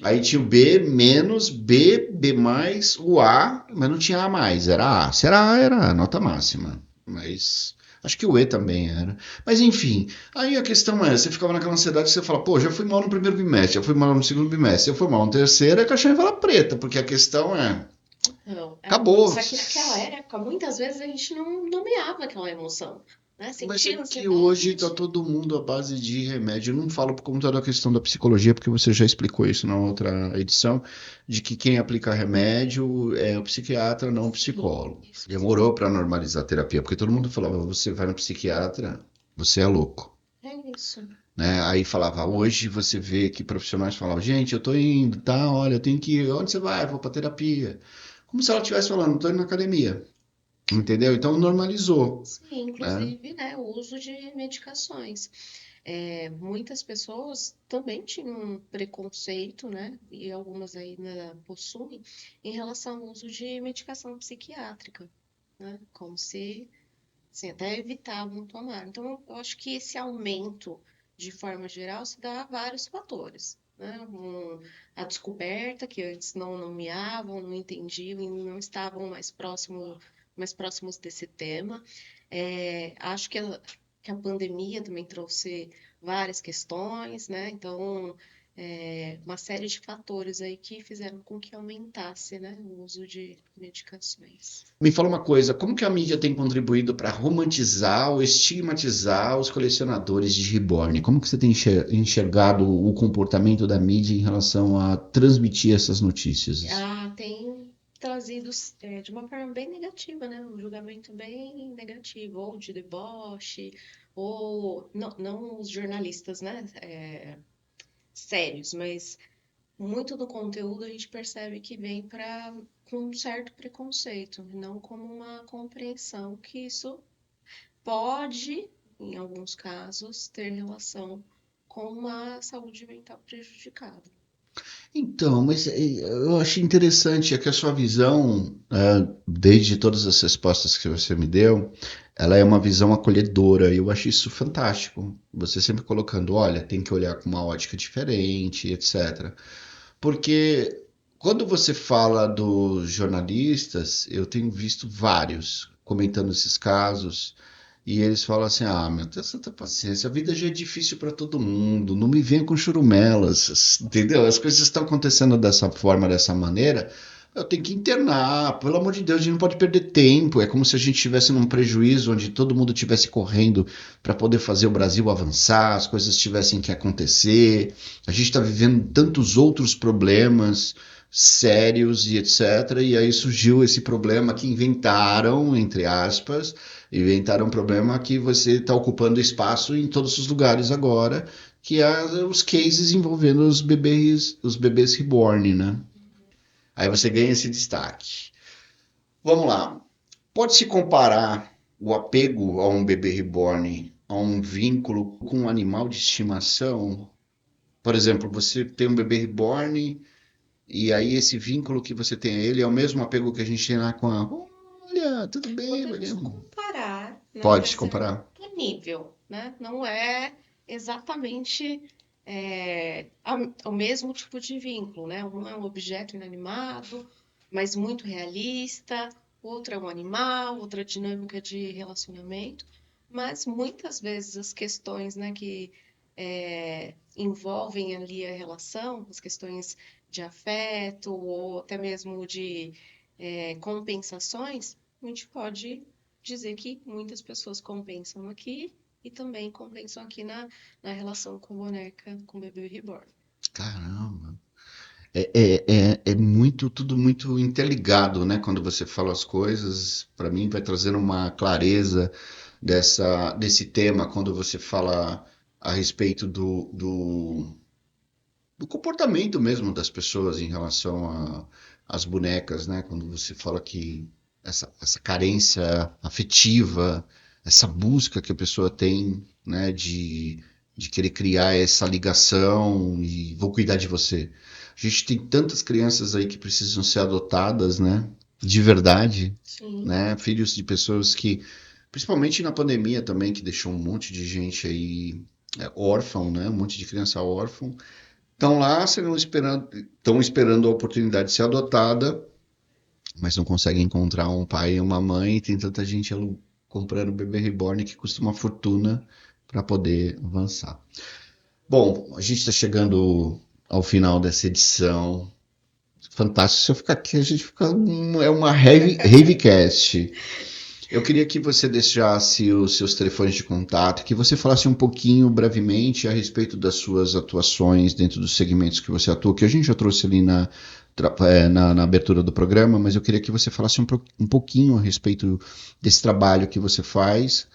Aí tinha o B menos, B mais, o A, mas não tinha A mais, era A. Se era A, era a nota máxima. Mas acho que o E também era. Mas enfim, aí a questão é, você ficava naquela ansiedade que você fala, pô, já fui mal no primeiro bimestre, já fui mal no segundo bimestre, eu fui mal no terceiro, é caixão em vala preta, porque a questão é, Não, acabou. Só que naquela época, muitas vezes a gente não nomeava aquela emoção. Né? Mas Sentia é que ansiedade. hoje tá todo mundo à base de remédio. Eu não falo por conta da questão da psicologia, porque você já explicou isso na outra edição, de que quem aplica remédio é o psiquiatra, não o psicólogo. Isso. Demorou para normalizar a terapia, porque todo mundo falava, você vai no psiquiatra, você é louco. É isso. Né? Aí falava, hoje você vê que profissionais falavam, gente, eu tô indo, tá, olha, eu tenho que ir, onde você vai? Eu vou pra terapia. Como se ela estivesse falando, tô indo na academia. Entendeu? Então normalizou. Sim, inclusive, né, o uso de medicações. Muitas pessoas também tinham um preconceito, né, e algumas ainda possuem, em relação ao uso de medicação psiquiátrica, né, como se assim, até evitavam tomar. Então, eu acho que esse aumento, de forma geral, se dá a vários fatores. Né? A descoberta, que antes não nomeavam, não entendiam e não estavam mais próximos desse tema. Acho que a pandemia também trouxe várias questões, né? Então, uma série de fatores aí que fizeram com que aumentasse, né, o uso de medicações. Me fala uma coisa, como que a mídia tem contribuído para romantizar ou estigmatizar os colecionadores de reborn? Como que você tem enxergado o comportamento da mídia em relação a transmitir essas notícias? Tem trazido de uma forma bem negativa, né? Um julgamento bem negativo, ou de deboche, ou não os jornalistas, né? Sérios, mas muito do conteúdo a gente percebe que vem com um certo preconceito, não como uma compreensão que isso pode, em alguns casos, ter relação com uma saúde mental prejudicada. Então, mas eu achei interessante que a sua visão, desde todas as respostas que você me deu, ela é uma visão acolhedora e eu acho isso fantástico. Você sempre colocando, olha, tem que olhar com uma ótica diferente, etc. Porque quando você fala dos jornalistas, eu tenho visto vários comentando esses casos e eles falam assim: ah, meu, tenha santa paciência, a vida já é difícil para todo mundo, não me venha com churumelas, entendeu? As coisas estão acontecendo dessa forma, dessa maneira. Eu tenho que internar, pelo amor de Deus, a gente não pode perder tempo. É como se a gente estivesse num prejuízo onde todo mundo estivesse correndo para poder fazer o Brasil avançar, as coisas tivessem que acontecer. A gente está vivendo tantos outros problemas sérios e etc. E aí surgiu esse problema que inventaram, entre aspas, inventaram um problema que você está ocupando espaço em todos os lugares agora, que é os cases envolvendo os bebês reborn, né? Aí você ganha esse destaque. Vamos lá. Pode-se comparar o apego a um bebê reborn a um vínculo com um animal de estimação? Por exemplo, você tem um bebê reborn e aí esse vínculo que você tem a ele é o mesmo apego que a gente tem lá com a... Olha, tudo bem, Podemos William? comparar, né? Pode Mas comparar. é nível, né? Não é exatamente o mesmo tipo de vínculo, né? Um é um objeto inanimado, mas muito realista, outro é um animal, outra dinâmica de relacionamento, mas muitas vezes as questões, né, que envolvem ali a relação, as questões de afeto ou até mesmo de compensações, a gente pode dizer que muitas pessoas compensam aqui e também compensam aqui na relação com boneca, com bebê reborn. Caramba. Tudo muito interligado, né? Quando você fala as coisas, para mim vai trazendo uma clareza desse tema quando você fala a respeito do comportamento mesmo das pessoas em relação às bonecas, né? Quando você fala que essa carência afetiva, essa busca que a pessoa tem, né, de querer criar essa ligação e vou cuidar de você. A gente tem tantas crianças aí que precisam ser adotadas, né? De verdade, Sim. né? Filhos de pessoas que, principalmente na pandemia também, que deixou um monte de gente aí órfão, né? Um monte de criança órfão. Estão lá estão esperando a oportunidade de ser adotada, mas não conseguem encontrar um pai e uma mãe. E tem tanta gente comprando bebê reborn que custa uma fortuna para poder avançar. Bom, a gente está chegando ao final dessa edição. Fantástico. Se eu ficar aqui, a gente fica. É uma Ravecast. Eu queria que você deixasse os seus telefones de contato, que você falasse um pouquinho brevemente a respeito das suas atuações dentro dos segmentos que você atua, que a gente já trouxe ali na abertura do programa, mas eu queria que você falasse um pouquinho a respeito desse trabalho que você faz,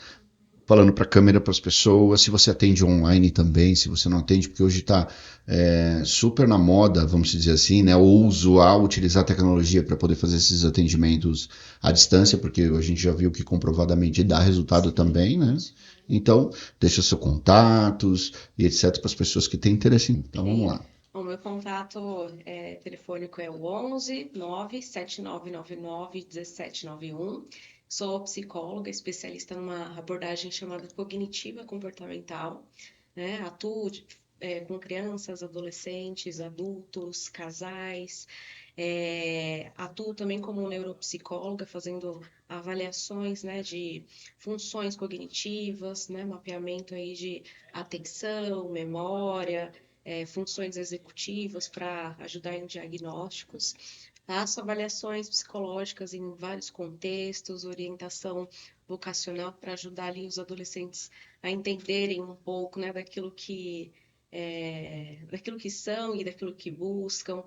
falando para a câmera, para as pessoas, se você atende online também, se você não atende, porque hoje está super na moda, vamos dizer assim, né, ou usual utilizar a tecnologia para poder fazer esses atendimentos à distância, porque a gente já viu que comprovadamente dá resultado também, né? Então, deixa seus contatos e etc. para as pessoas que têm interesse. Então, vamos lá. O meu contato telefônico é o 11 97999 1791. Sou psicóloga, especialista numa abordagem chamada cognitiva comportamental, né? Atuo com crianças, adolescentes, adultos, casais. Atuo também como neuropsicóloga, fazendo avaliações, né, de funções cognitivas, né, mapeamento aí de atenção, memória, funções executivas para ajudar em diagnósticos. Faço avaliações psicológicas em vários contextos, orientação vocacional para ajudar ali os adolescentes a entenderem um pouco, né, daquilo que são e daquilo que buscam.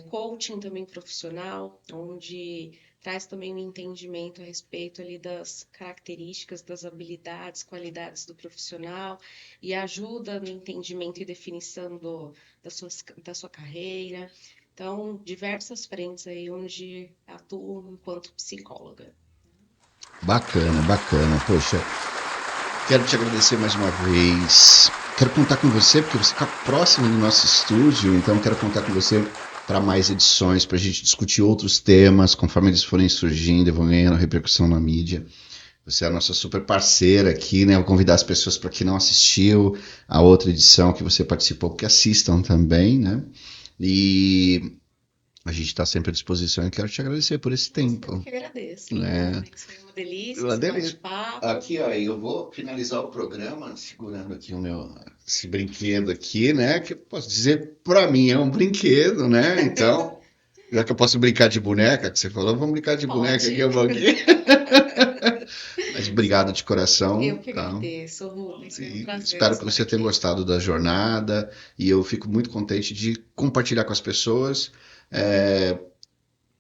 Coaching também profissional, onde traz também um entendimento a respeito ali das características, das habilidades, qualidades do profissional e ajuda no entendimento e definição da sua carreira. Então, diversas frentes aí onde atuo enquanto psicóloga. Bacana, bacana. Poxa, quero te agradecer mais uma vez. Quero contar com você, porque você está próximo do nosso estúdio, então quero contar com você para mais edições, para a gente discutir outros temas, conforme eles forem surgindo e vão ganhando repercussão na mídia. Você é a nossa super parceira aqui, né? Vou convidar as pessoas para quem não assistiu a outra edição que você participou, que assistam também, né? E a gente está sempre à disposição e quero te agradecer por esse tempo. Eu que agradeço. Foi uma delícia. Uma delícia. Bate-papo. Aqui, ó, eu vou finalizar o programa segurando aqui esse brinquedo aqui, né? Que eu posso dizer, para mim é um brinquedo, né? Então, já que eu posso brincar de boneca, que você falou, vamos brincar de boneca aqui, eu vou aqui. Mas obrigado de coração. Eu que agradeço, Rubens. Foi um prazer. Espero que você tenha gostado da jornada e eu fico muito contente de compartilhar com as pessoas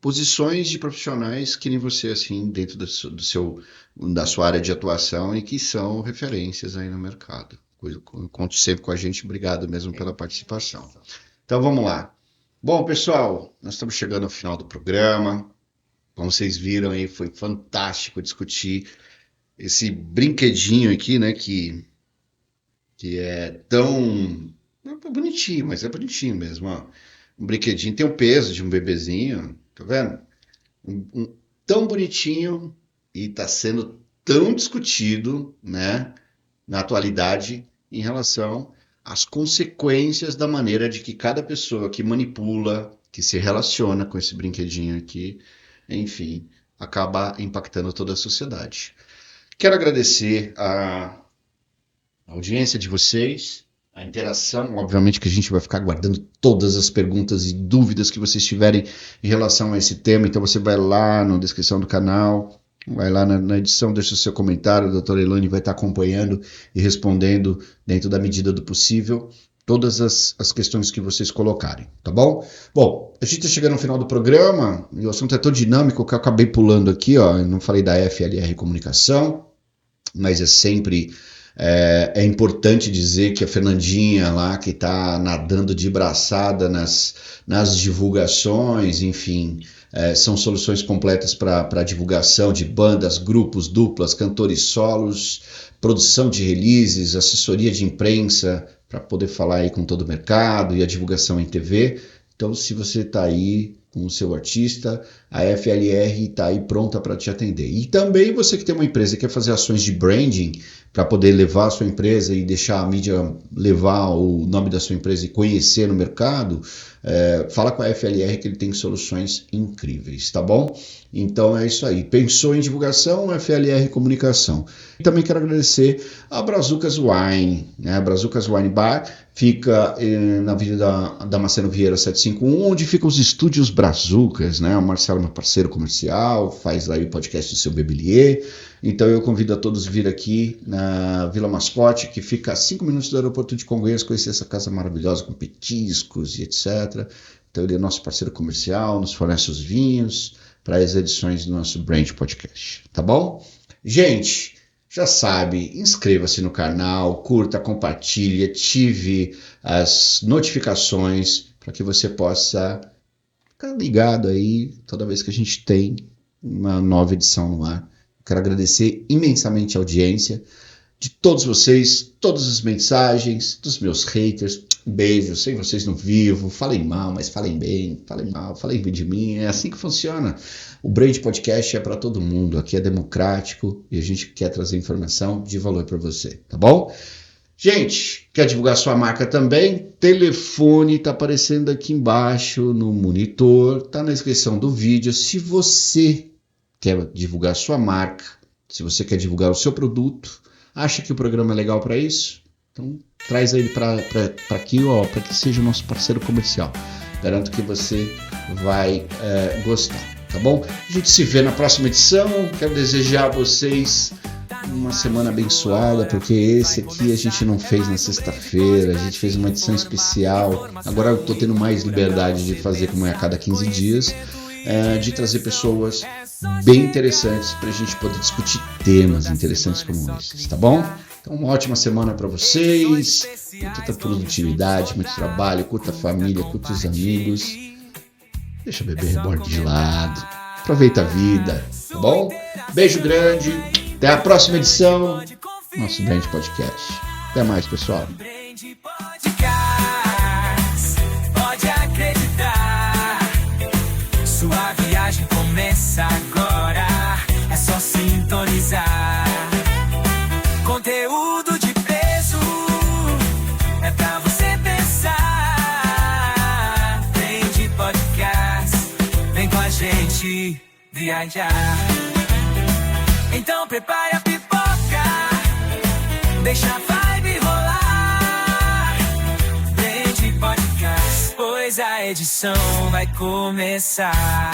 posições de profissionais que nem você, assim, dentro da sua área de atuação e que são referências aí no mercado. Conte sempre com a gente. Obrigado mesmo pela participação. Então vamos lá. Bom, pessoal, nós estamos chegando ao final do programa. Como vocês viram aí, foi fantástico discutir esse brinquedinho aqui, né, que é tão bonitinho, mas é bonitinho mesmo, ó. Um brinquedinho tem o peso de um bebezinho, tá vendo? Tão bonitinho e está sendo tão discutido, né, na atualidade em relação às consequências da maneira de que cada pessoa que manipula, que se relaciona com esse brinquedinho aqui, enfim, acaba impactando toda a sociedade. Quero agradecer a audiência de vocês, a interação, obviamente que a gente vai ficar guardando todas as perguntas e dúvidas que vocês tiverem em relação a esse tema, então você vai lá na descrição do canal, vai lá na edição, deixa o seu comentário, a doutora Elaine vai estar acompanhando e respondendo dentro da medida do possível todas as questões que vocês colocarem, tá bom? Bom, a gente está chegando no final do programa e o assunto é tão dinâmico que eu acabei pulando aqui, ó, eu não falei da FLR Comunicação, mas é sempre é importante dizer que a Fernandinha lá, que está nadando de braçada nas divulgações, enfim, são soluções completas para divulgação de bandas, grupos, duplas, cantores solos, produção de releases, assessoria de imprensa, para poder falar aí com todo o mercado e a divulgação em TV. Então, se você está aí com o seu artista, a FLR está aí pronta para te atender. E também você que tem uma empresa e quer fazer ações de branding para poder levar a sua empresa e deixar a mídia levar o nome da sua empresa e conhecer no mercado, fala com a FLR que ele tem soluções incríveis, tá bom? Então é isso aí. Pensou em divulgação? FLR Comunicação. E também quero agradecer a Brazucas Wine, né? Brazucas Wine Bar fica na Avenida Damasceno Vieira 751, onde ficam os estúdios Brazucas, né? O Marcelo é meu parceiro comercial, faz aí o podcast do Seu Bebelier. Então eu convido a todos a vir aqui na Vila Mascote, que fica a 5 minutos do aeroporto de Congonhas, conhecer essa casa maravilhosa com petiscos e etc. Então ele é nosso parceiro comercial, nos fornece os vinhos para as edições do nosso Brand Podcast, tá bom? Gente, já sabe, inscreva-se no canal, curta, compartilhe, ative as notificações para que você possa ficar ligado aí toda vez que a gente tem uma nova edição no ar. Quero agradecer imensamente a audiência de todos vocês, todas as mensagens, dos meus haters. Beijos, sem vocês não vivo. Falem mal, mas falem bem. Falem mal, falem bem de mim. É assim que funciona. O Brand Podcast é para todo mundo. Aqui é democrático e a gente quer trazer informação de valor para você, tá bom? Gente, quer divulgar sua marca também? Telefone está aparecendo aqui embaixo no monitor, tá na descrição do vídeo. Se você quer divulgar sua marca, se você quer divulgar o seu produto, acha que o programa é legal para isso? Então traz ele para aqui, para que seja o nosso parceiro comercial. Garanto que você vai gostar, tá bom? A gente se vê na próxima edição. Quero desejar a vocês uma semana abençoada, porque esse aqui a gente não fez na sexta-feira, a gente fez uma edição especial. Agora eu estou tendo mais liberdade de fazer como é a cada 15 dias, de trazer pessoas bem interessantes para a gente poder discutir temas interessantes como esses, tá bom? Então, uma ótima semana para vocês, muita produtividade, muito trabalho, curta a família, curta os amigos, deixa o bebê reborn de lado, aproveita a vida, tá bom? Beijo grande, até a próxima edição do nosso Brand Podcast. Até mais, pessoal. Pode acreditar, sua viagem começa agora, é só sintonizar. Conteúdo de peso é pra você pensar. Vem de podcast, vem com a gente viajar. Então prepare a pipoca, deixa a vibe rolar. Vem de podcast, pois a edição vai começar.